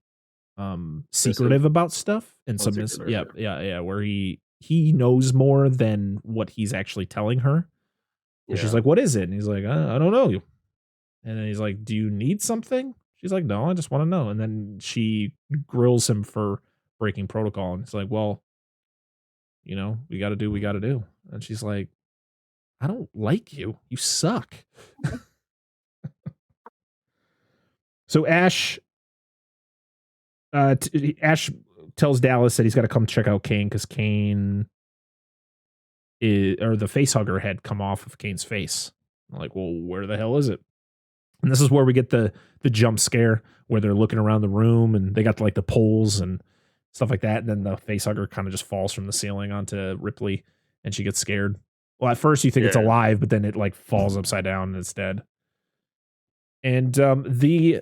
secretive about stuff, and where he knows more than what he's actually telling her. And she's like, what is it? And he's like, I don't know. And then he's like, do you need something? She's like, no, I just want to know. And then she grills him for breaking protocol, and it's like, well, we got to do what we got to do. And she's like, I don't like you. You suck. So Ash tells Dallas that he's got to come check out Kane, because Kane the facehugger had come off of Kane's face. I'm like, well, where the hell is it? And this is where we get the jump scare where they're looking around the room, and they got like the poles and stuff like that. And then the facehugger kind of just falls from the ceiling onto Ripley, and she gets scared. Well, at first you think it's alive, but then it like falls upside down and it's dead. And the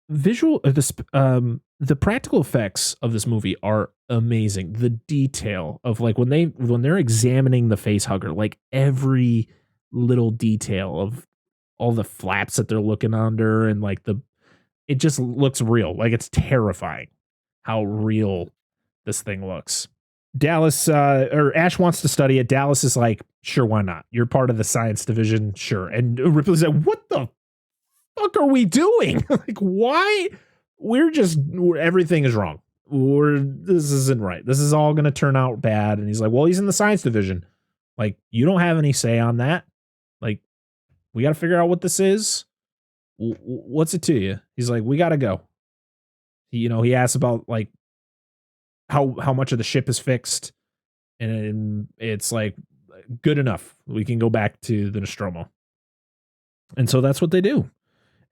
visual, the practical effects of this movie are amazing. The detail of like when they're examining the facehugger, like every little detail of all the flaps that they're looking under, and like it just looks real. Like it's terrifying how real this thing looks. Dallas or Ash wants to study it. Dallas is like, sure, why not? You're part of the science division, sure. And Ripley's like, what the fuck are we doing? Like, why? Everything is wrong. This isn't right. This is all going to turn out bad. And he's like, well, he's in the science division. Like, you don't have any say on that. Like, we got to figure out what this is. What's it to you? He's like, we got to go. He asks about like how much of the ship is fixed, and it's like good enough. We can go back to the Nostromo. And so that's what they do.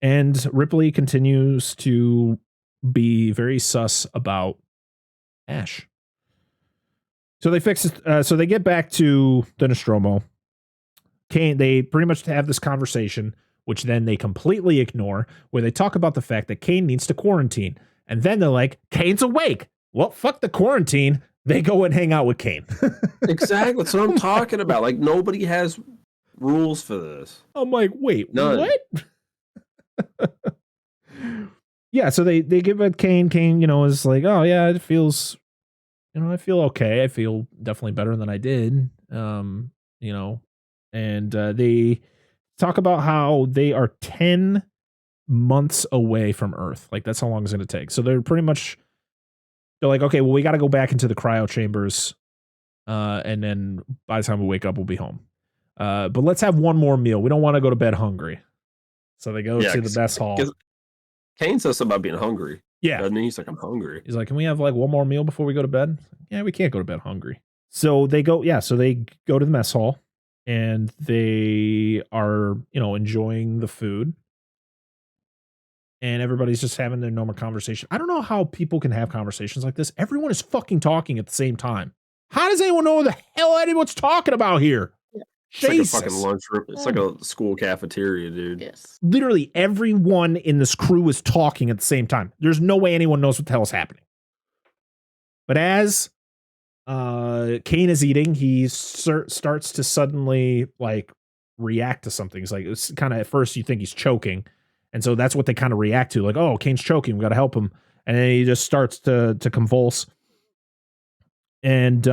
And Ripley continues to be very sus about Ash. So they fix it. So they get back to the Nostromo. Kane, they pretty much have this conversation, which then they completely ignore, where they talk about the fact that Kane needs to quarantine. And then they're like, Kane's awake. Well, fuck the quarantine. They go and hang out with Kane. Exactly. That's what I'm talking about. Like, nobody has rules for this. I'm like, wait, none. What? Yeah, so they give it Kane. Kane, is like, oh yeah, it feels, I feel okay. I feel definitely better than I did. And they talk about how they are 10 months away from Earth. Like, that's how long it's going to take. So they're like, okay, well, we got to go back into the cryo chambers. And then by the time we wake up, we'll be home. But let's have one more meal. We don't want to go to bed hungry. So they go to the mess hall. Kane says something about being hungry. Yeah. Doesn't he? He's like, I'm hungry. He's like, can we have like one more meal before we go to bed? Yeah, we can't go to bed hungry. So they go to the mess hall and they are, enjoying the food. And everybody's just having their normal conversation. I don't know how people can have conversations like this. Everyone is fucking talking at the same time. How does anyone know what the hell anyone's talking about here? It's like a fucking lunchroom. It's like a school cafeteria, dude. Yes. Literally everyone in this crew is talking at the same time. There's no way anyone knows what the hell is happening. But as Kane is eating, he starts to suddenly like react to something. It's like, it's kind of, at first you think he's choking. And so that's what they kind of react to. Like, oh, Kane's choking. We got to help him. And then he just starts to convulse. And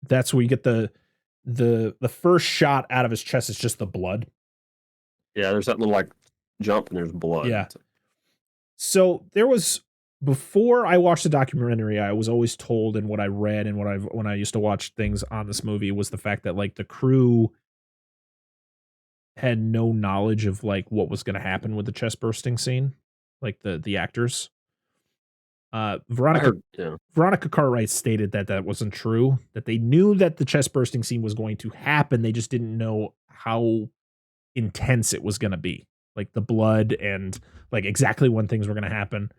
that's where you get the first shot out of his chest is just the blood. Yeah, there's that little like jump and there's blood. Yeah. So there was, before I watched the documentary, I was always told, and what I read and when I used to watch things on this movie, was the fact that like the crew had no knowledge of like what was going to happen with the chest bursting scene, like the actors. Veronica Cartwright stated that wasn't true, that they knew that the chest bursting scene was going to happen. They just didn't know how intense it was going to be, like the blood and like exactly when things were going to happen.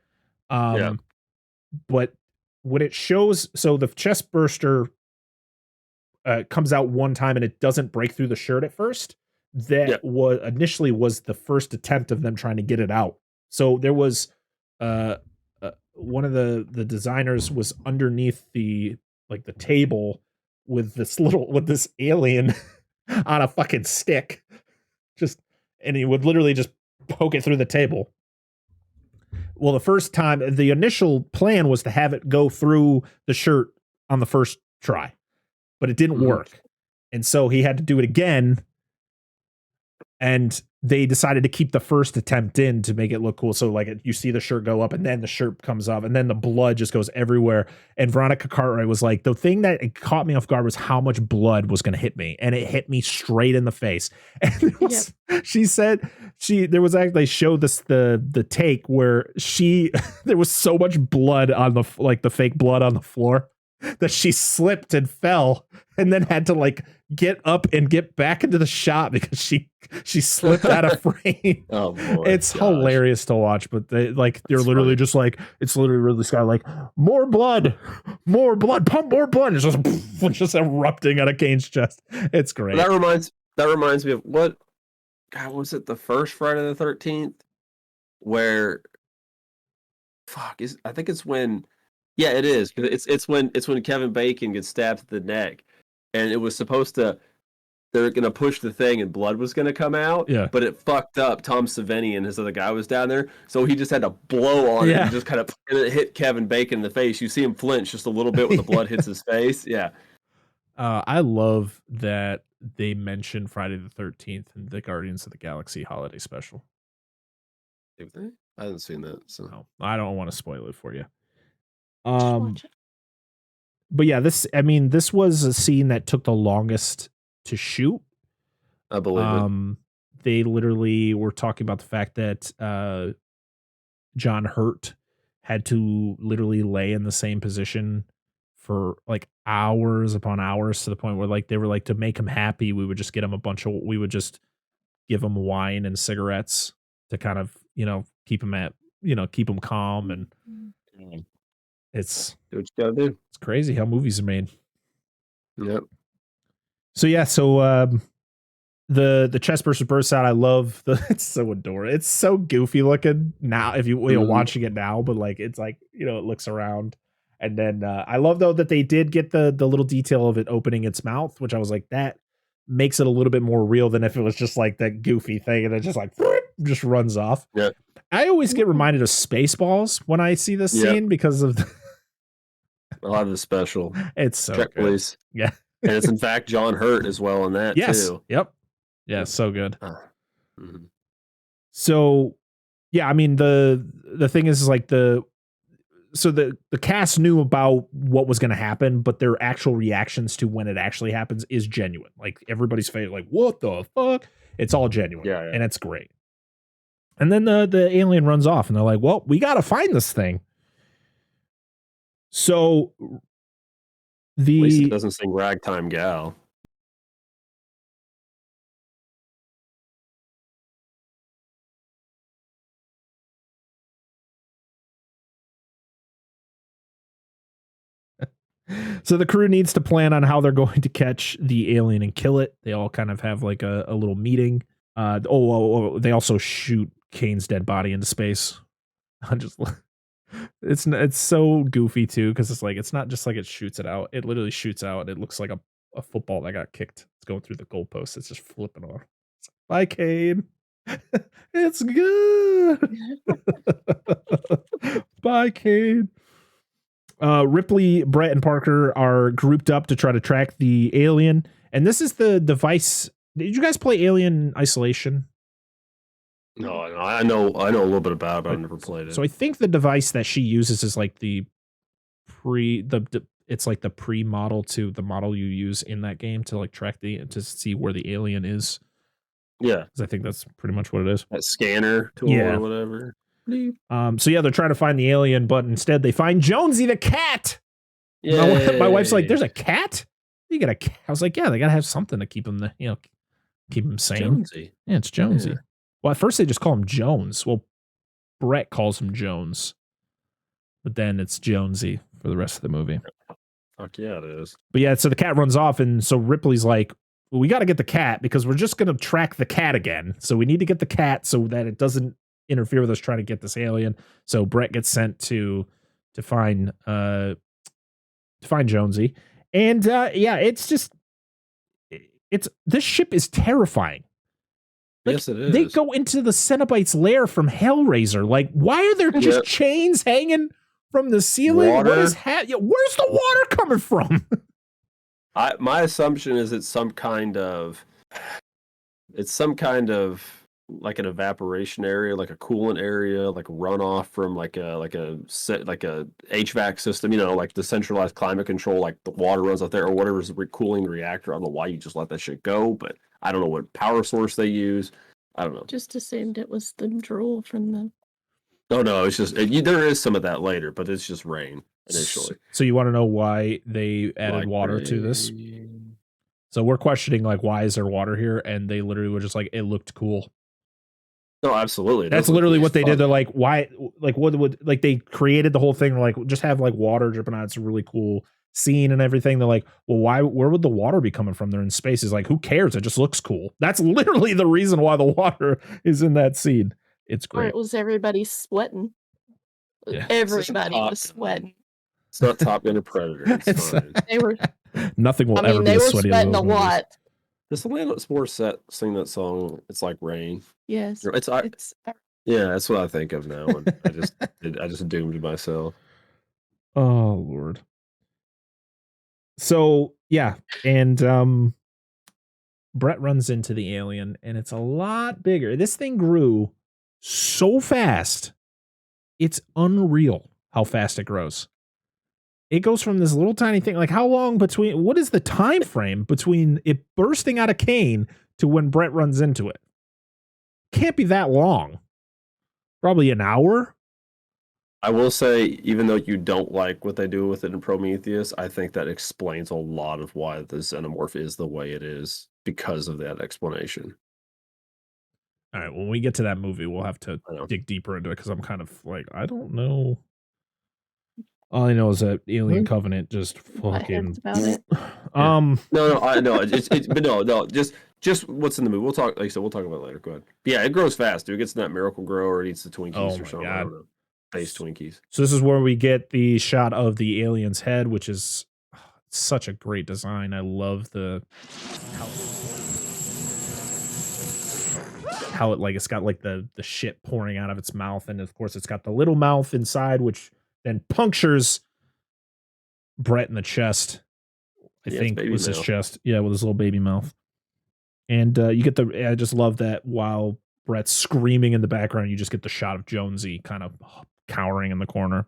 But when it shows, so the chest burster comes out one time and it doesn't break through the shirt at first. That was initially the first attempt of them trying to get it out. So there was one of the designers was underneath the table with this alien on a fucking stick, and he would literally just poke it through the table. Well, the first time, the initial plan was to have it go through the shirt on the first try, but it didn't work. And so he had to do it again. And they decided to keep the first attempt in to make it look cool. So like you see the shirt go up and then the shirt comes off and then the blood just goes everywhere. And Veronica Cartwright was like, the thing that caught me off guard was how much blood was going to hit me. And it hit me straight in the face. And she said they showed this, the take where there was so much blood on the fake blood on the floor that she slipped and fell and then had to like get up and get back into the shot because she slipped out of frame. Oh boy, it's hilarious to watch, but they're literally funny. Just like, it's literally Ridley Scott like, more blood, pump more blood. It's just erupting out of Kane's chest. It's great. That reminds me of what? God, was it the first Friday the 13th? Where? I think it's when. Yeah, it is. It's when Kevin Bacon gets stabbed at the neck, and it was supposed to. They're gonna push the thing, and blood was gonna come out. Yeah. But it fucked up. Tom Savini and his other guy was down there, so he just had to blow on it and just kind of and it hit Kevin Bacon in the face. You see him flinch just a little bit when the blood hits his face. Yeah. I love that they mentioned Friday the 13th and the Guardians of the Galaxy holiday special. I haven't seen that, so no, I don't want to spoil it for you. But yeah, this was a scene that took the longest to shoot. I believe it. They literally were talking about the fact that John Hurt had to literally lay in the same position for like hours upon hours, to the point where like they were like, to make him happy, we would just give him wine and cigarettes to kind of, keep him calm. And it's do what you gotta do. It's crazy how movies are made. Yep. So yeah, the chestburster bursts out. I love it's so adorable. It's so goofy looking now if you watching it now, but like it's like, it looks around. And then I love though that they did get the little detail of it opening its mouth, which I was like, that makes it a little bit more real than if it was just like that goofy thing and it just like just runs off. Yeah. I always get reminded of Spaceballs when I see this scene because of a lot of the special. It's so Check, good. Please. Yeah. And it's in fact John Hurt as well in that too. Yep. Yeah, so good. Mhm. So, yeah, I mean the thing is like the cast knew about what was going to happen, but their actual reactions to when it actually happens is genuine. Like everybody's face, like what the fuck? It's all genuine, Yeah, yeah. and it's great. And then the alien runs off, and they're like, "Well, we got to find this thing." So At least it the doesn't sing Ragtime Gal. So the crew needs to plan on how they're going to catch the alien and kill it. They all kind of have like a little meeting. They also shoot Kane's dead body into space. I'm just it's so goofy too, because it's not just like it shoots it out. It literally shoots out. It looks like a football that got kicked. It's going through the goalpost. It's just flipping off. Bye, Kane. It's good. Bye, Kane. Ripley, Brett, and Parker are grouped up to try to track the alien. And this is the device. Did you guys play Alien Isolation? No, I know a little bit about it, but I've never played it. So I think the device that she uses is like it's like the pre-model to the model you use in that game to like track to see where the alien is. Yeah. Because I think that's pretty much what it is. That scanner tool or whatever. So yeah, they're trying to find the alien, but instead they find Jonesy the cat. Yeah. My wife's like, "There's a cat? You got a cat?" I was like, "Yeah, they gotta have something to keep him, keep him sane." Jonesy. Yeah, it's Jonesy. Yeah. Well, at first they just call him Jones. Well, Brett calls him Jones, but then it's Jonesy for the rest of the movie. Fuck yeah, it is. But yeah, so the cat runs off, and so Ripley's like, "Well, we got to get the cat because we're just gonna track the cat again. So we need to get the cat so that it doesn't interfere with us trying to get this alien." So Brett gets sent to find Jonesy, and it's just this ship is terrifying. Like, yes, it is. They go into the Cenobite's lair from Hellraiser. Like, why are there just chains hanging from the ceiling? Water? What is where's the water coming from? My assumption is it's some kind of like an evaporation area, like a coolant area, like a runoff from like a HVAC system, like the centralized climate control, like the water runs out there or whatever's the cooling reactor. I don't know why you just let that shit go, but I don't know what power source they use. I don't know. Just assumed it was the drool from the. Oh no, it's just there is some of that later, but it's just rain initially. So you want to know why they added water to this? So we're questioning like, why is there water here? And they literally were just like, it looked cool. No, absolutely. That's literally what they did. They're like, why? Like, what would like they created the whole thing? Like, just have like water dripping out. It's a really cool scene and everything. They're like, well, why? Where would the water be coming from? They're in space. Is like, who cares? It just looks cool. That's literally the reason why the water is in that scene. It's great. Or it was everybody sweating. Yeah. Everybody was sweating. It's not Top Gun or Predator. It's fine. They were. Nothing will I mean, ever be they as were sweaty as sweating those a movies. lot. Does the Alanis Morissette sing that song? It's like rain. Yes. It's yeah, that's what I think of now. And I just doomed myself. Oh Lord. So yeah, and Brett runs into the alien, and it's a lot bigger. This thing grew so fast. It's unreal how fast it grows. It goes from this little tiny thing, like how long between, what is the time frame between it bursting out of Kane to when Brett runs into it? Can't be that long. Probably an hour. I will say, even though you don't like what they do with it in Prometheus, I think that explains a lot of why the xenomorph is the way it is because of that explanation. All right, when we get to that movie, we'll have to dig deeper into it because I'm kind of like, I don't know. All I know is that Alien Covenant just fucking. About it. No, I know. But no. Just what's in the movie. We'll talk. Like I said, we'll talk about it later. Go ahead. But yeah, it grows fast. Dude, it gets in that Miracle Grow or it eats the Twinkies or something. God. I don't know. Face Twinkies. So this is where we get the shot of the alien's head, which is such a great design. I love how it like it's got like the shit pouring out of its mouth, and of course it's got the little mouth inside, which then punctures Brett in the chest. I think it was his chest. Yeah, with his little baby mouth. And you get I just love that while Brett's screaming in the background. You just get the shot of Jonesy kind of cowering in the corner.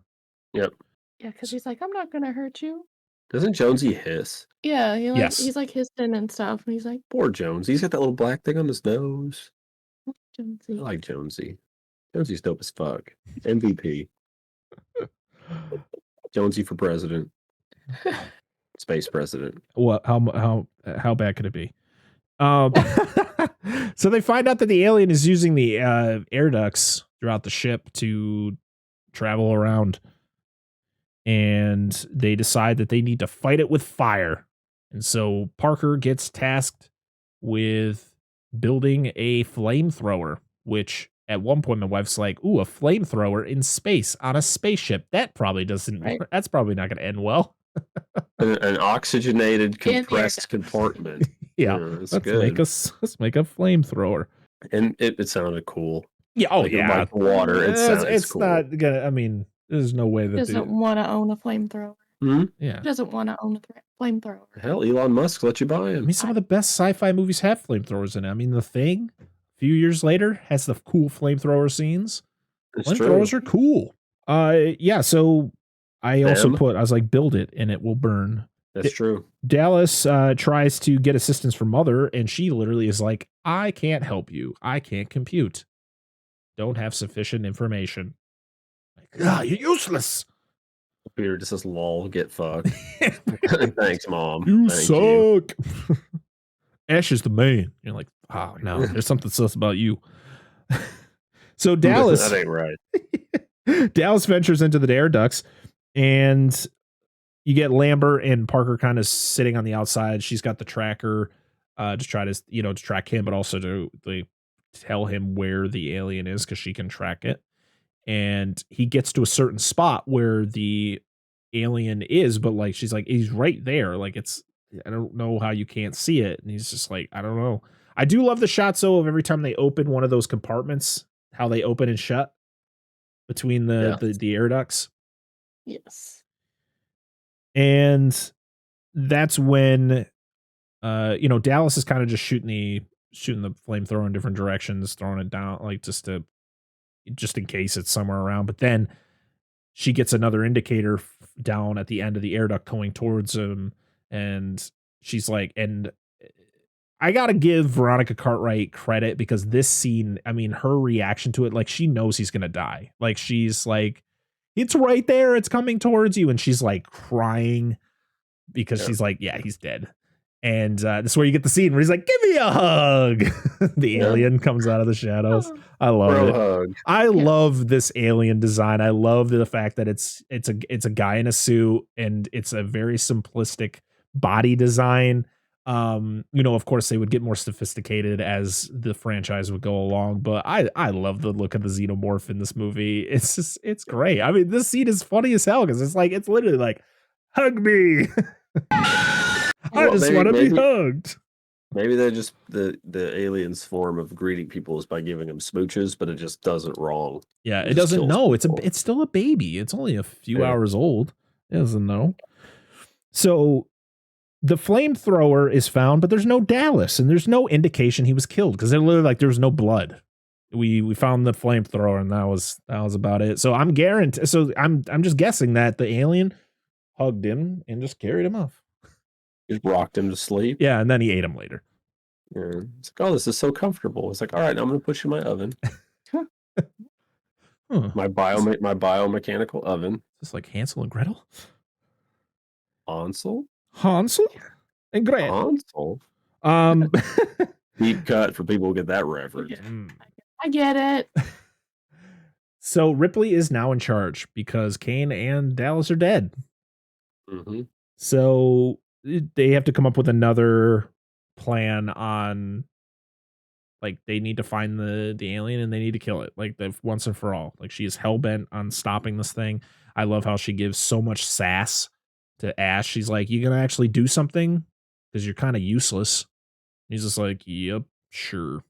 Yep. Yeah, because he's like, I'm not gonna hurt you. Doesn't Jonesy hiss? Yeah, Yes. he's like hissing and stuff, and he's like, Poor Jones. He's got that little black thing on his nose. I Jonesy. like Jonesy. Jonesy's dope as fuck. MVP. Jonesy for president. Space president. What? How bad could it be? So they find out that the alien is using the air ducts throughout the ship to travel around, and they decide that they need to fight it with fire. And so Parker gets tasked with building a flamethrower, which at one point my wife's like, "Ooh, a flamethrower in space on a spaceship. That probably doesn't. Right. That's probably not going to end well." An oxygenated, In the air compressed ducts. compartment. Yeah, That's let's good. make a flamethrower. And it sounded cool. Yeah. Oh Like, yeah. like water. It sounds It's cool. not gonna. I mean, there's no way He that doesn't want to own a flamethrower. yeah. He doesn't want to own a flamethrower. Hell, Elon Musk let you buy I him. mean, some of the best sci-fi movies have flamethrowers in it. I mean, The Thing, a few years later, has the cool flamethrower scenes. It's true. Flamethrowers are cool. Yeah. So I also Them? I was like, build it and it will burn. That's true. Dallas tries to get assistance from Mother, and she literally is like, I can't help you. I can't compute. Don't have sufficient information. Like, you're useless. Peter just says, lol, get fucked. Thanks, Mom. You Thank you. suck. Ash is the man. You're like, oh no, there's something sus about you. So Dallas, That ain't right. Dallas ventures into the air ducts, and you get Lambert and Parker kind of sitting on the outside. She's got the tracker to try to, to track him, but also to tell him where the alien is because she can track it. And he gets to a certain spot where the alien is, but like she's like, he's right there. Like I don't know how you can't see it. And he's just like, I don't know. I do love the shots though of every time they open one of those compartments, how they open and shut between the air ducts. Yes. And that's when Dallas is kind of just shooting the flamethrower in different directions, throwing it down like just in case it's somewhere around. But then she gets another indicator down at the end of the air duct going towards him, and she's like, and I gotta give Veronica Cartwright credit because this scene, I mean, her reaction to it, like she knows he's gonna die. Like she's like, it's right there, it's coming towards you, and she's like crying because she's like, yeah, he's dead. And this is where you get the scene where he's like, give me a hug. The alien comes out of the shadows. I love it. Hug. I love this alien design. I love the fact that it's a guy in a suit, and it's a very simplistic body design. Of course they would get more sophisticated as the franchise would go along, but I love the look of the xenomorph in this movie. It's great. I mean, this scene is funny as hell because it's literally like, hug me. I just want to be hugged. Maybe they're just the alien's form of greeting people is by giving them smooches, but it just does it wrong. Yeah, It it just doesn't kills know. people. It's still a baby. It's only a few Yeah. hours old. It doesn't know. So the flamethrower is found, but there's no Dallas, and there's no indication he was killed because they're literally like, there was no blood. We found the flamethrower, and that was about it. So I'm just guessing that the alien hugged him and just carried him off. Just rocked him to sleep. Yeah, and then he ate him later. Yeah. It's like, oh, this is so comfortable. It's like, all right, now I'm going to put you in my oven. My biomechanical oven. Just like Hansel and Gretel. Hansel and Gretel. Hansel. Deep cut for people who get that reference. I get it. So Ripley is now in charge because Kane and Dallas are dead. Mm-hmm. So they have to come up with another plan on, like, they need to find the alien and they need to kill it, like, once and for all. Like, she is hell-bent on stopping this thing. I love how she gives so much sass to Ash. She's like, you gonna actually do something? Because you're kind of useless. And he's just like, yep, sure.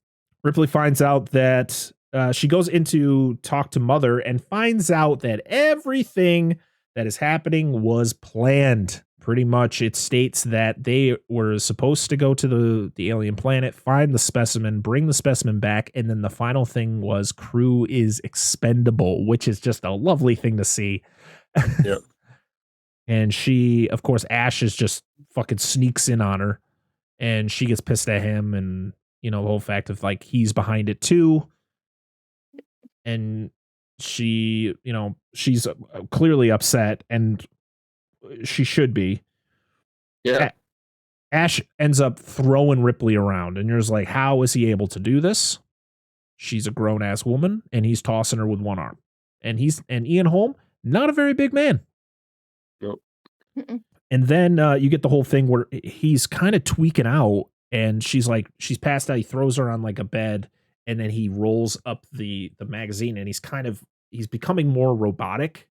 Ripley finds out that she goes in to talk to Mother and finds out that everything that is happening was planned. pretty much it states that they were supposed to go to the alien planet, find the specimen, bring the specimen back, and then the final thing was crew is expendable, which is just a lovely thing to see. Yep. And she, of course, Ash is just fucking sneaks in on her, and she gets pissed at him, and the whole fact of like he's behind it too. And she, she's clearly upset, and she should be. Yeah. Ash ends up throwing Ripley around, and you're just like, how is he able to do this? She's a grown ass woman, and he's tossing her with one arm. And Ian Holm, not a very big man. Nope. And then you get the whole thing where he's kind of tweaking out, and she's passed out. He throws her on like a bed, and then he rolls up the magazine, and he's becoming more robotic.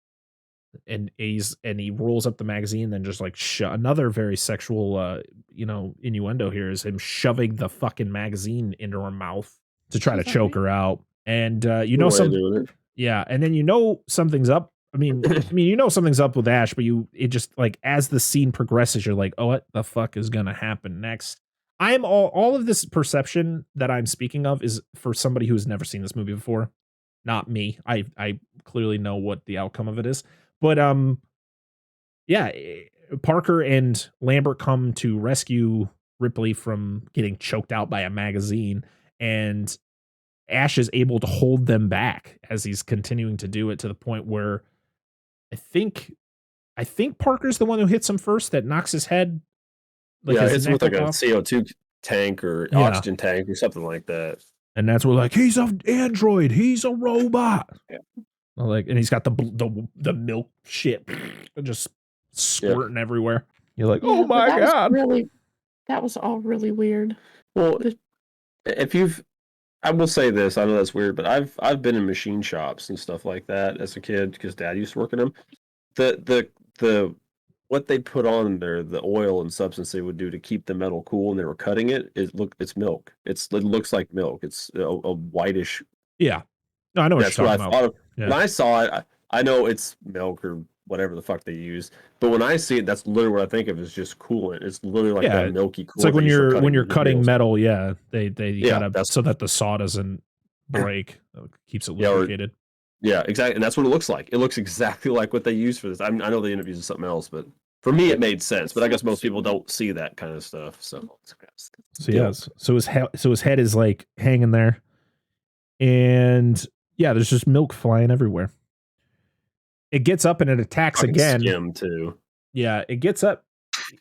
And he rolls up the magazine, then just like another very sexual innuendo here is him shoving the fucking magazine into her mouth to try to choke her out. And and then something's up. I mean something's up with Ash, but it just like as the scene progresses, you're like, oh, what the fuck is gonna happen next? I'm all of this perception that I'm speaking of is for somebody who has never seen this movie before. Not me. I clearly know what the outcome of it is. But Parker and Lambert come to rescue Ripley from getting choked out by a magazine, and Ash is able to hold them back as he's continuing to do it to the point where I think Parker's the one who hits him first that knocks his head. It's with like a CO2 tank or oxygen tank or something like that. And that's where like, he's an android, he's a robot. Yeah. And he's got the milk shit just squirting everywhere. You're like, oh my God. That was all really weird. Well, I will say this, I know that's weird, but I've been in machine shops and stuff like that as a kid because Dad used to work in them. The what they put on there, the oil and substance they would do to keep the metal cool when they were cutting it, it's milk. It looks like milk. It's a whitish. Yeah. No, I know what you're talking about. When I saw it, I know it's milk or whatever the fuck they use, but when I see it, that's literally what I think of as just coolant. It's literally like that milky coolant. It's like when you're cutting metal, they gotta so that the saw doesn't break, keeps it lubricated. Yeah, exactly, and that's what it looks like. It looks exactly like what they use for this. I know they end up using something else, but for me it made sense. But I guess most people don't see that kind of stuff. So his head is like hanging there, and there's just milk flying everywhere. It gets up and it attacks again. Skim too. Yeah, it gets up.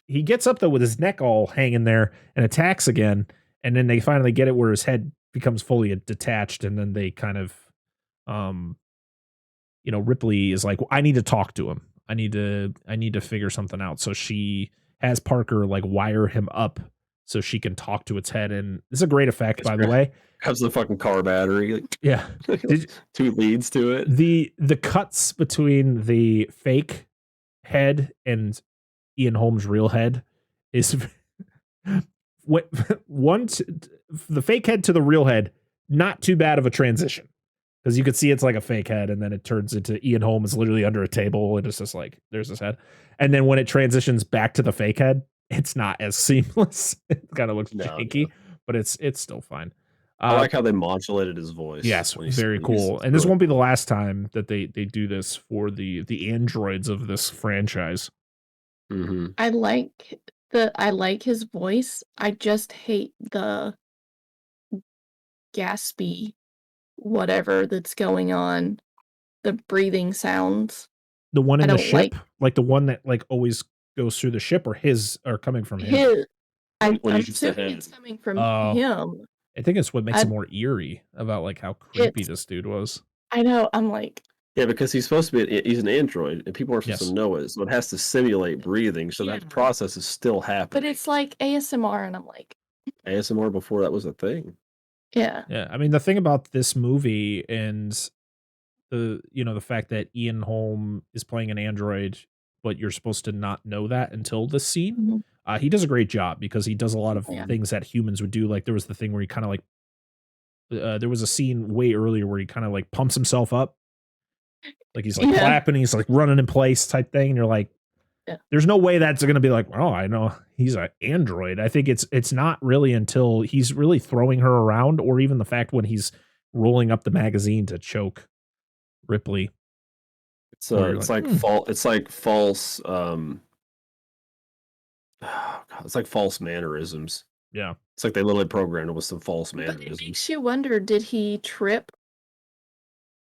He gets up though with his neck all hanging there and attacks again. And then they finally get it where his head becomes fully detached. And then they kind of, Ripley is like, well, I need to talk to him. I need to figure something out. So she has Parker like wire him up so she can talk to its head. And it's a great effect, by the way. Has the fucking car battery. Yeah. 2 leads to it. The cuts between the fake head and Ian Holm's real head is the fake head to the real head, not too bad of a transition. Because you could see it's like a fake head, and then it turns into Ian Holm is literally under a table, and it's just like, there's his head. And then when it transitions back to the fake head, it's not as seamless. It kind of looks janky, but it's still fine. I like how they modulated his voice. Yes, very cool. And this won't be the last time that they do this for the androids of this franchise. Mm-hmm. I like his voice. I just hate the gaspy whatever that's going on. The breathing sounds. The one in the ship, like the one that like always goes through the ship, or coming from him. I'm assuming it's coming from him. I think it's what makes it more eerie about like how creepy this dude was. I know. I'm like, yeah, because he's supposed to be he's an android, and people are supposed to know it, so it has to simulate breathing. So that process is still happening. But it's like ASMR, and I'm like, ASMR before that was a thing. Yeah. Yeah. I mean, the thing about this movie and the fact that Ian Holm is playing an android, but you're supposed to not know that until this scene. Mm-hmm. He does a great job because he does a lot of things that humans would do. Like there was the thing where he kind of like, there was a scene way earlier where he kind of like pumps himself up. Like he's like clapping, he's like running in place type thing. And you're like, There's no way that's going to be like, oh, I know he's an android. I think it's not really until he's really throwing her around, or even the fact when he's rolling up the magazine to choke Ripley. It's like false. It's like false mannerisms. Yeah, it's like they literally programmed it with some false But it mannerisms. makes you wonder, did he trip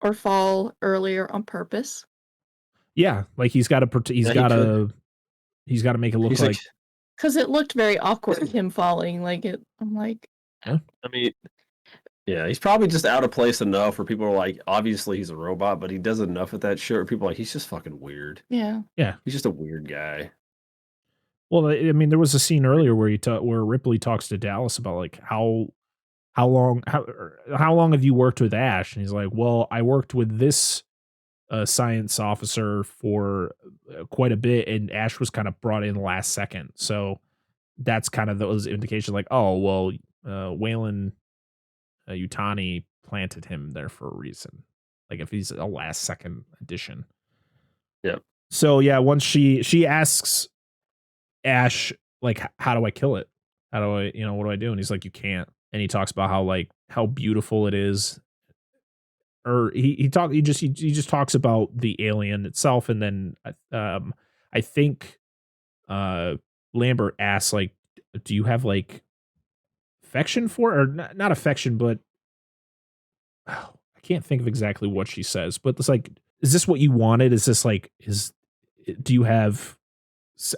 or fall earlier on purpose? yeah. Like he's got to make it look He's like. Because it looked very awkward, him falling. I'm like, I mean, yeah, he's probably just out of place enough where people are like, obviously he's a robot, but he does enough at that shit where people are like, he's just fucking weird. yeah. He's just a weird guy. Well, I mean, there was a scene earlier where where Ripley talks to Dallas about like how long have you worked with Ash, and he's like, well, I worked with this science officer for quite a bit, and Ash was kind of brought in last second, so that's kind of those indications like, oh well, Wayland Yutani planted him there for a reason, like if he's a last second addition. Yeah. So yeah, once she asks Ash, like, how do I kill it? How do I, what do I do? And he's like, you can't. And he talks about how beautiful it is. Or he just talks about the alien itself, and then I think Lambert asks, like, do you have like affection for it? Or not affection, but I can't think of exactly what she says, but it's like, is this what you wanted? Is this like, do you have,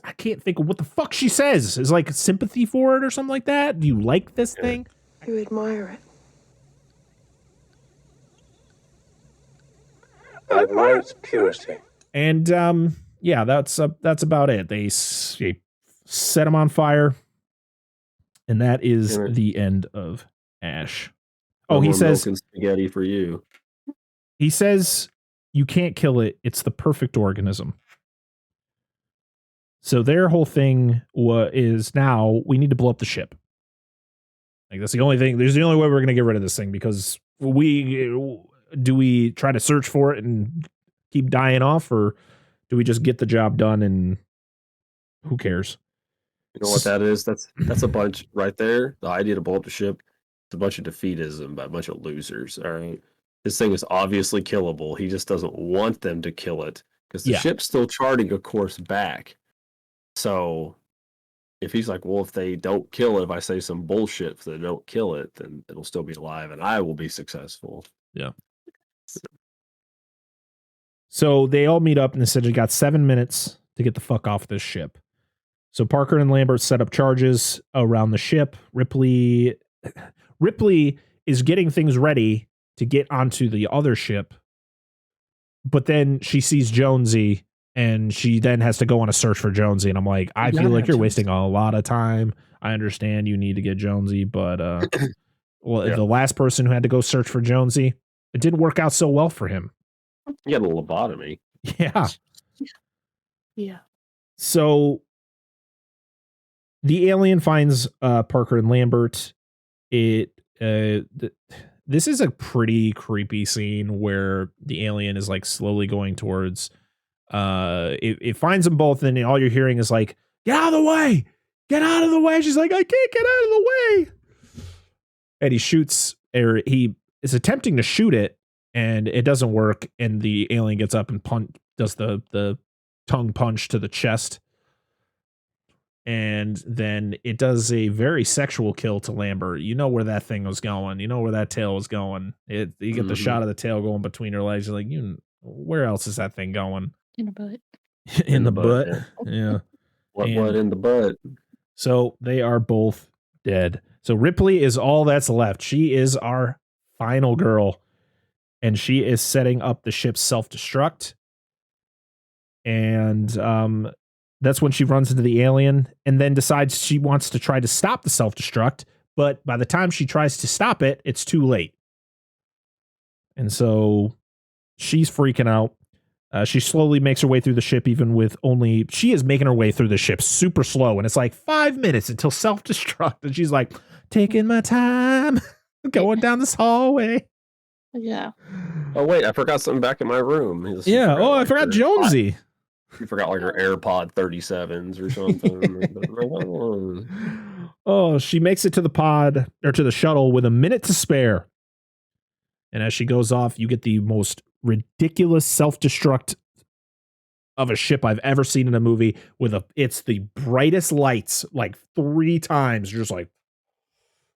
I can't think of what the fuck she says. Is like sympathy for it or something like that? Do you like this thing? You admire it. I admire its purity. And yeah, that's about it. They set him on fire, and that is the end of Ash. Oh, he says, milk and spaghetti for you. He says, you can't kill it. It's the perfect organism. So their whole thing is now we need to blow up the ship. Like that's the only thing. There's the only way we're going to get rid of this thing, because we try to search for it and keep dying off, or do we just get the job done and who cares? You know what that is? That's a bunch right there. The idea to blow up the ship. It's a bunch of defeatism by a bunch of losers. All right. This thing is obviously killable. He just doesn't want them to kill it because the ship's still charting a course back. So if he's like, well, if they don't kill it, if I say some bullshit, if they don't kill it, then it'll still be alive and I will be successful. Yeah. So they all meet up and they said you got 7 minutes to get the fuck off this ship. So Parker and Lambert set up charges around the ship. Ripley is getting things ready to get onto the other ship, but then she sees Jonesy and she then has to go on a search for Jonesy. And I'm like, I feel like you're wasting a lot of time. I understand you need to get Jonesy, but the last person who had to go search for Jonesy, it didn't work out so well for him. He had a lobotomy. Yeah. Yeah. So the alien finds Parker and Lambert. This is a pretty creepy scene where the alien is like slowly going towards. It finds them both, and all you're hearing is like, "Get out of the way! Get out of the way!" She's like, "I can't get out of the way!" And he shoots, or he is attempting to shoot it, and it doesn't work. And the alien gets up and does the tongue punch to the chest. And then it does a very sexual kill to Lambert. You know where that thing was going. You know where that tail was going. You get the shot of the tail going between her legs. You're like, where else is that thing going? In the butt. in the butt. Yeah. What in the butt? So they are both dead. So Ripley is all that's left. She is our final girl. And she is setting up the ship's self-destruct. And that's when she runs into the alien and then decides she wants to try to stop the self-destruct. But by the time she tries to stop it, it's too late. And so she's freaking out. She slowly makes her way through the ship, she is making her way through the ship super slow. And it's like 5 minutes until self-destruct. And she's like, taking my time, going down this hallway. Yeah. Oh, wait, I forgot something back in my room. I forgot Jonesy. You forgot like her AirPod 37s or something. Oh, she makes it to the pod or to the shuttle with a minute to spare. And as she goes off, you get the most ridiculous self-destruct of a ship I've ever seen in a movie it's the brightest lights like 3 times. You're just like,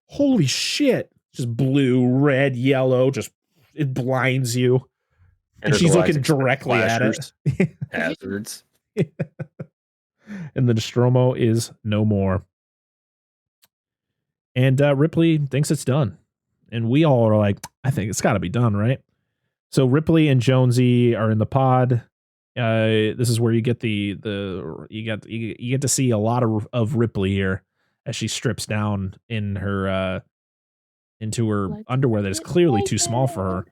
holy shit. Just blue, red, yellow, just it blinds you. And she's looking directly at it. Hazards. And the Nostromo is no more. And Ripley thinks it's done. And we all are like, I think it's got to be done, right? So Ripley and Jonesy are in the pod. This is where you get you get to see a lot of Ripley here as she strips down in her into her underwear that is clearly too small for her.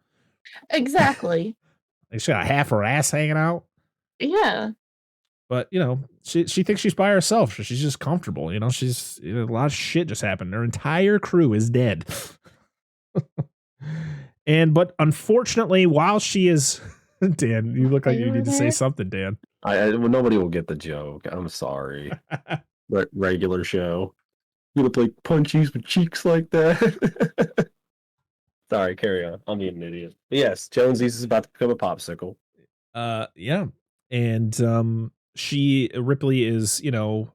Exactly. She's got half her ass hanging out. Yeah. But, you know, she thinks she's by herself. So she's just comfortable. You know, a lot of shit just happened. Her entire crew is dead. But unfortunately, while she is... Dan, you look like you need to say something, Dan. Well, nobody will get the joke. I'm sorry. But regular show. You look like punchies with cheeks like that. Sorry, carry on. I'm being an idiot. But yes, Jonesy's is about to become a popsicle. Yeah. And Ripley is, you know,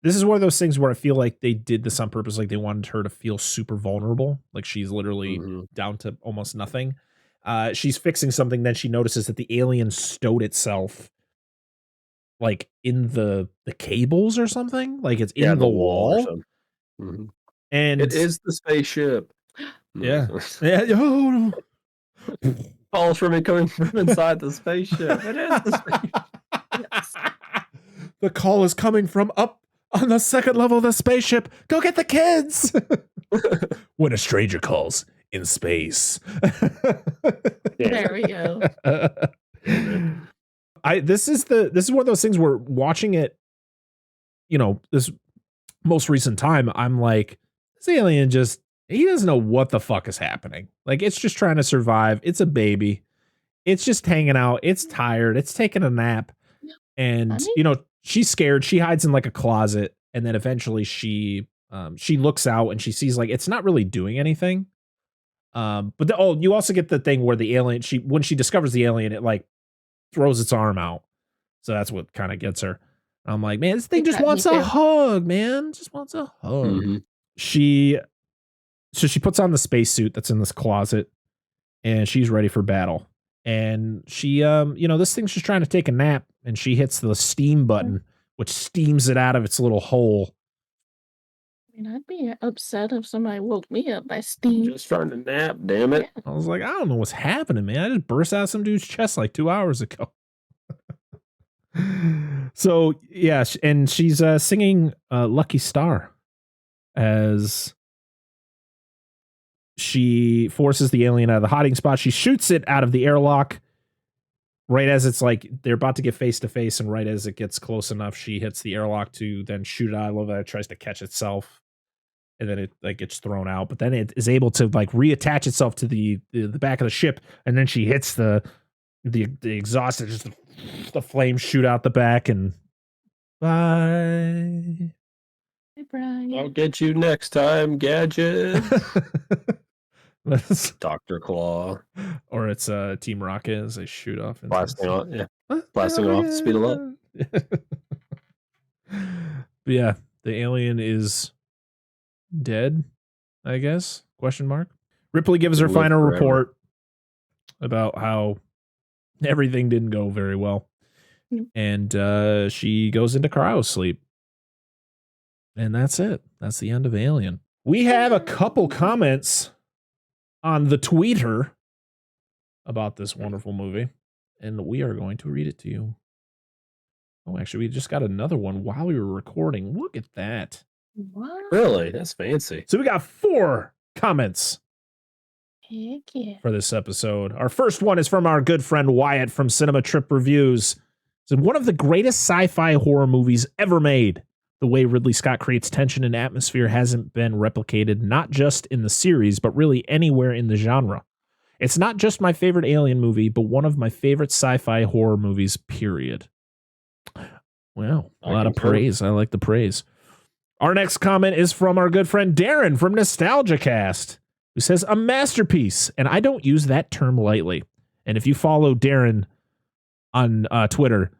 this is one of those things where I feel like they did this on purpose. Like they wanted her to feel super vulnerable. Like she's literally down to almost nothing. She's fixing something. Then she notices that the alien stowed itself like in the cables or something. Like it's in the wall. Mm-hmm. And it is the spaceship. Yeah. Yeah. Oh, no. Calls from it coming from inside the spaceship. It is the spaceship. Yes. The call is coming from up on the second level of the spaceship. Go get the kids. When a stranger calls in space. There we go. This is one of those things where watching it, you know, this most recent time, I'm like, this alien he doesn't know what the fuck is happening. Like, it's just trying to survive. It's a baby. It's just hanging out. It's tired. It's taking a nap. And, you know, she's scared. She hides in like a closet. And then eventually she looks out and she sees like, it's not really doing anything. But you also get the thing where the alien, when she discovers the alien, it like throws its arm out. So that's what kind of gets her. I'm like, man, this thing just wants a hug, man. Just wants a hug. Mm-hmm. So she puts on the spacesuit that's in this closet and she's ready for battle. And she, you know, this thing's just trying to take a nap and she hits the steam button, which steams it out of its little hole. I mean, I'd be upset if somebody woke me up by steam. Just trying to nap, damn it. I was like, I don't know what's happening, man. I just burst out of some dude's chest like 2 hours ago. So, yeah, and she's singing Lucky Star as she forces the alien out of the hiding spot. She shoots it out of the airlock right as it's like they're about to get face to face. And right as it gets close enough, she hits the airlock to then shoot it out. I love that it tries to catch itself. And then it like gets thrown out, but then it is able to like reattach itself to the back of the ship, and then she hits the exhaust, and just the flames shoot out the back, and bye. Hey, Brian. I'll get you next time, Gadget. Dr. Claw. Or it's Team Rocket as they shoot off. Blasting off, yeah. Blasting off, speed of light. But yeah, the alien is dead, I guess? Question mark. Ripley gives her final report about how everything didn't go very well. And she goes into cryo sleep. And that's it. That's the end of Alien. We have a couple comments on the Twitter about this wonderful movie, and we are going to read it to you. Oh, actually, we just got another one while we were recording. Look at that. What? Really? That's fancy. So we got 4 comments Heck yeah. for this episode. Our first one is from our good friend Wyatt from Cinema Trip Reviews. It's one of the greatest sci-fi horror movies ever made. The way Ridley Scott creates tension and atmosphere hasn't been replicated, not just in the series, but really anywhere in the genre. It's not just my favorite Alien movie, but one of my favorite sci-fi horror movies, period. Wow. A I lot of concur. praise. I like the praise. Our next comment is from our good friend Darren from Nostalgia Cast, who says, a masterpiece. And I don't use that term lightly. And if you follow Darren on Twitter,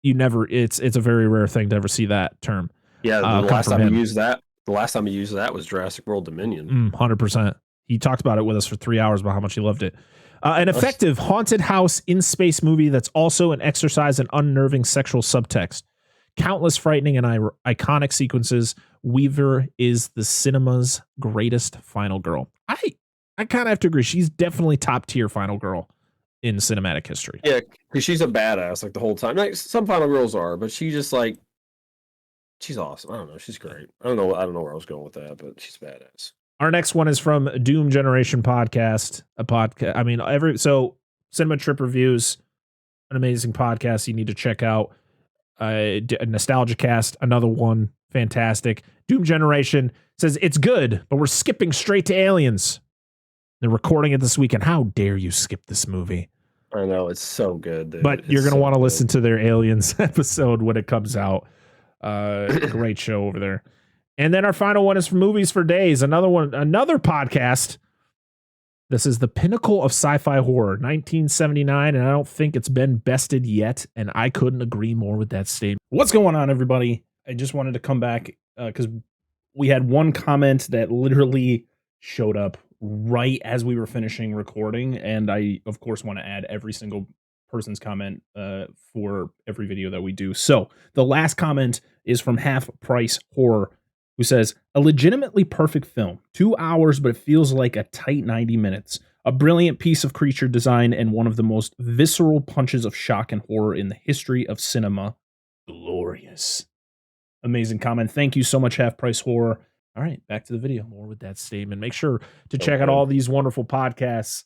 you never, it's a very rare thing to ever see that term. Yeah, the come last from time him. he used that, was Jurassic World Dominion. 100%. He talked about it with us for 3 hours about how much he loved it. An effective haunted house in space movie that's also an exercise in unnerving sexual subtext. Countless frightening and iconic sequences. Weaver is the cinema's greatest final girl. I kind of have to agree. She's definitely top tier final girl in cinematic history. Yeah, because she's a badass like the whole time. Like some final girls are, but she just like she's awesome. I don't know. She's great. I don't know where I was going with that, but she's badass. Our next one is from Doom Generation Podcast. A podcast. I mean, Cinema Trip Reviews, an amazing podcast you need to check out. Nostalgia Cast, another one, fantastic. Doom Generation says it's good, but we're skipping straight to Aliens. They're recording it this weekend. How dare you skip this movie? I know it's so good, dude. But you're gonna want to listen to their Aliens episode when it comes out. Great show over there. And then our final one is from Movies for Days. Another podcast. This is the pinnacle of sci-fi horror, 1979, and I don't think it's been bested yet, and I couldn't agree more with that statement. What's going on, everybody? I just wanted to come back because we had one comment that literally showed up right as we were finishing recording, and I, of course, want to add every single person's comment for every video that we do. So the last comment is from Half Price Horror, who says, a legitimately perfect film, 2 hours, but it feels like a tight 90 minutes. A brilliant piece of creature design and one of the most visceral punches of shock and horror in the history of cinema. Glorious. Amazing comment. Thank you so much, Half Price Horror. All right, back to the video. More with that statement. Make sure to check out all these wonderful podcasts.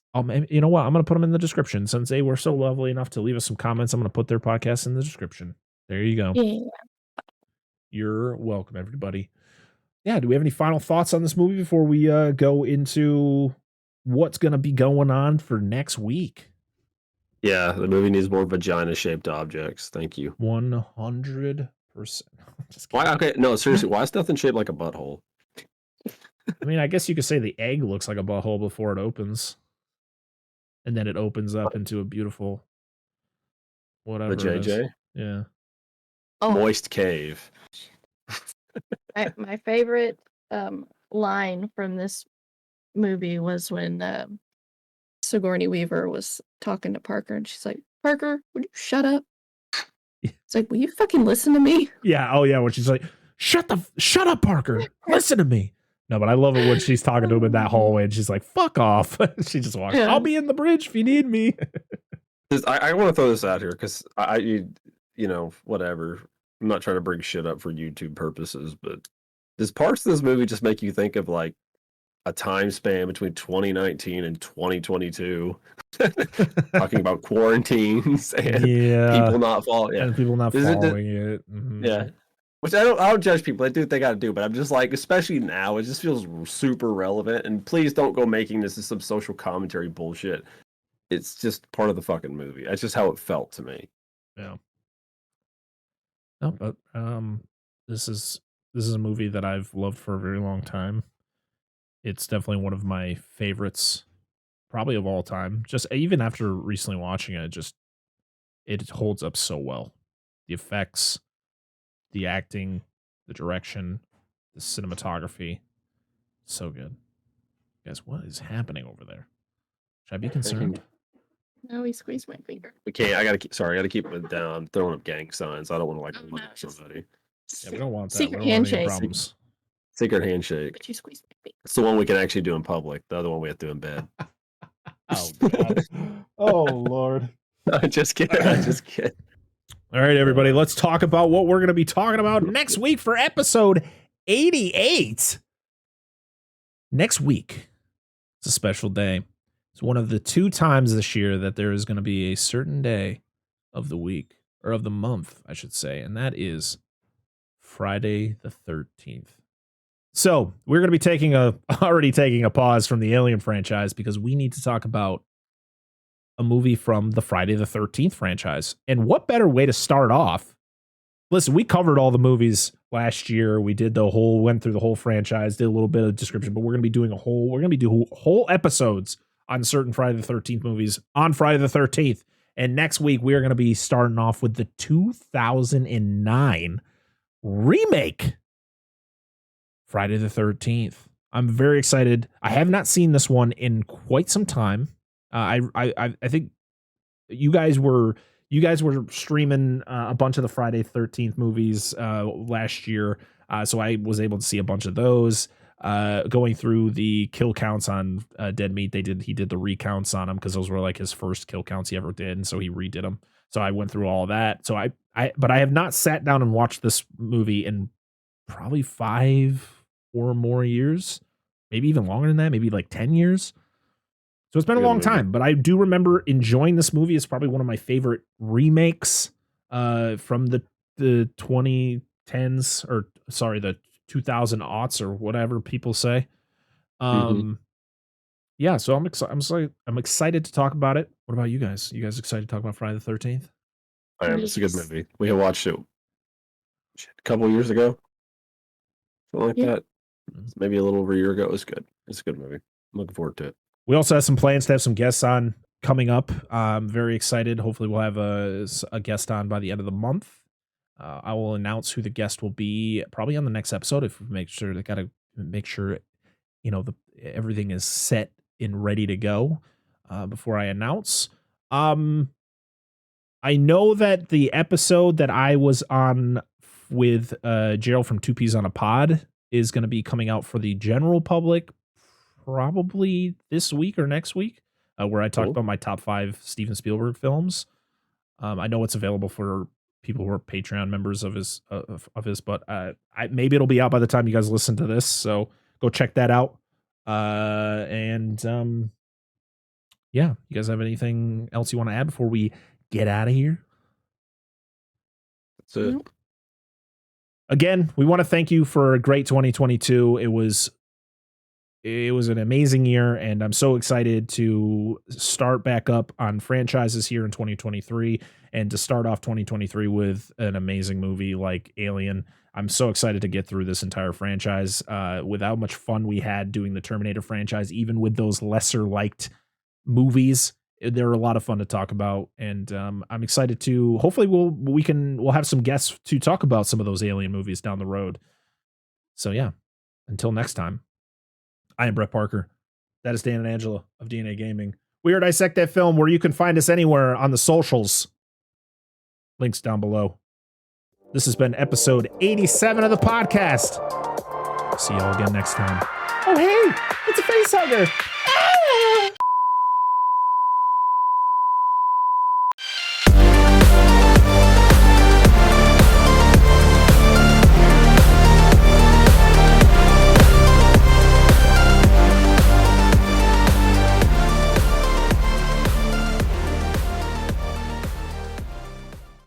You know what? I'm going to put them in the description. Since they were so lovely enough to leave us some comments, I'm going to put their podcasts in the description. There you go. Yeah. You're welcome, everybody. Yeah, do we have any final thoughts on this movie before we go into what's going to be going on for next week? Yeah, the movie needs more vagina-shaped objects. Thank you. 100%. Just Why? Okay, no, seriously, why is nothing shaped like a butthole? I mean, I guess you could say the egg looks like a butthole before it opens. And then it opens up into a beautiful whatever. The it is. JJ? Yeah. Oh, Moist cave. my favorite line from this movie was when Sigourney Weaver was talking to Parker, and she's like, "Parker, would you shut up?" It's like, "Will you fucking listen to me?" Yeah. Oh, yeah. When she's like, shut up, Parker. Listen to me. No, but I love it when she's talking to him in that hallway and she's like, fuck off. She just walks. Yeah. I'll be in the bridge if you need me. I want to throw this out here because whatever. I'm not trying to bring shit up for YouTube purposes, but does parts of this movie just make you think of like a time span between 2019 and 2022? Talking about quarantines and people not following. Yeah. And people not following it. Mm-hmm. Yeah. Which I don't judge people. They do what they got to do, but I'm just like, especially now, it just feels super relevant. And please don't go making this as some social commentary bullshit. It's just part of the fucking movie. That's just how it felt to me. Yeah. No, but this is a movie that I've loved for a very long time. It's definitely one of my favorites, probably of all time. Just even after recently watching it, it holds up so well. The effects, the acting, the direction, the cinematography, so good. Guys, what is happening over there? Should I be concerned? No, he squeezed my finger. I gotta keep it down. I'm throwing up gang signs. I don't want to like Oh, no, somebody. Yeah, we don't want that. Secret We don't want any handshake. problems. Secret handshake. But you squeezed my finger. It's the one we can actually do in public. The other one we have to do in bed. Oh, God. Oh, Lord. Just kidding. Just kidding. All right, everybody, let's talk about what we're going to be talking about next week for episode 88. Next week, it's a special day. It's one of the 2 times this year that there is going to be a certain day of the week, or of the month, I should say, and that is Friday the 13th. So we're going to be already taking a pause from the Alien franchise because we need to talk about a movie from the Friday the 13th franchise. And what better way to start off listen, we covered all the movies last year. We did went through the whole franchise, did a little bit of description, but we're going to be doing whole episodes on certain Friday the 13th movies on Friday the 13th. And next week, we are going to be starting off with the 2009 remake, Friday the 13th. I'm very excited. I have not seen this one in quite some time. I think you guys were streaming a bunch of the Friday 13th movies last year, so I was able to see a bunch of those. Going through the kill counts on Dead Meat, he did the recounts on them because those were like his first kill counts he ever did, and so he redid them. So I went through all of that. So but I have not sat down and watched this movie in probably 5 or more years, maybe even longer than that, maybe like 10 years. So it's been a long time, but I do remember enjoying this movie. It's probably one of my favorite remakes from the 2010s, or sorry, the 2000 aughts, or whatever people say. Yeah, so I'm excited to talk about it. What about you guys? You guys excited to talk about Friday the 13th? I am. It's a good movie. We had watched it a couple years ago, something like that. Maybe a little over a year ago. It was good. It's a good movie. I'm looking forward to it. We also have some plans to have some guests on coming up. I'm very excited. Hopefully we'll have a guest on by the end of the month. I will announce who the guest will be probably on the next episode. If we make sure everything is set and ready to go before I announce. I know that the episode that I was on with Gerald from Two Peas on a Pod is going to be coming out for the general public probably this week or next week, where I talked about my top 5 Steven Spielberg films. I know it's available for people who are Patreon members of his, but maybe it'll be out by the time you guys listen to this. So go check that out. Yeah, you guys have anything else you want to add before we get out of here? That's it. Again, we want to thank you for a great 2022. It was an amazing year, and I'm so excited to start back up on franchises here in 2023 and to start off 2023 with an amazing movie like Alien. I'm so excited to get through this entire franchise with how much fun we had doing the Terminator franchise, even with those lesser liked movies. They're a lot of fun to talk about, and I'm excited to hopefully we'll have some guests to talk about some of those Alien movies down the road. So yeah, until next time. I am Brett Parker. That is Dan and Angela of DNA Gaming. We are Dissect That Film, where you can find us anywhere on the socials. Links down below. This has been episode 87 of the podcast. See y'all again next time. Oh, hey, it's a facehugger.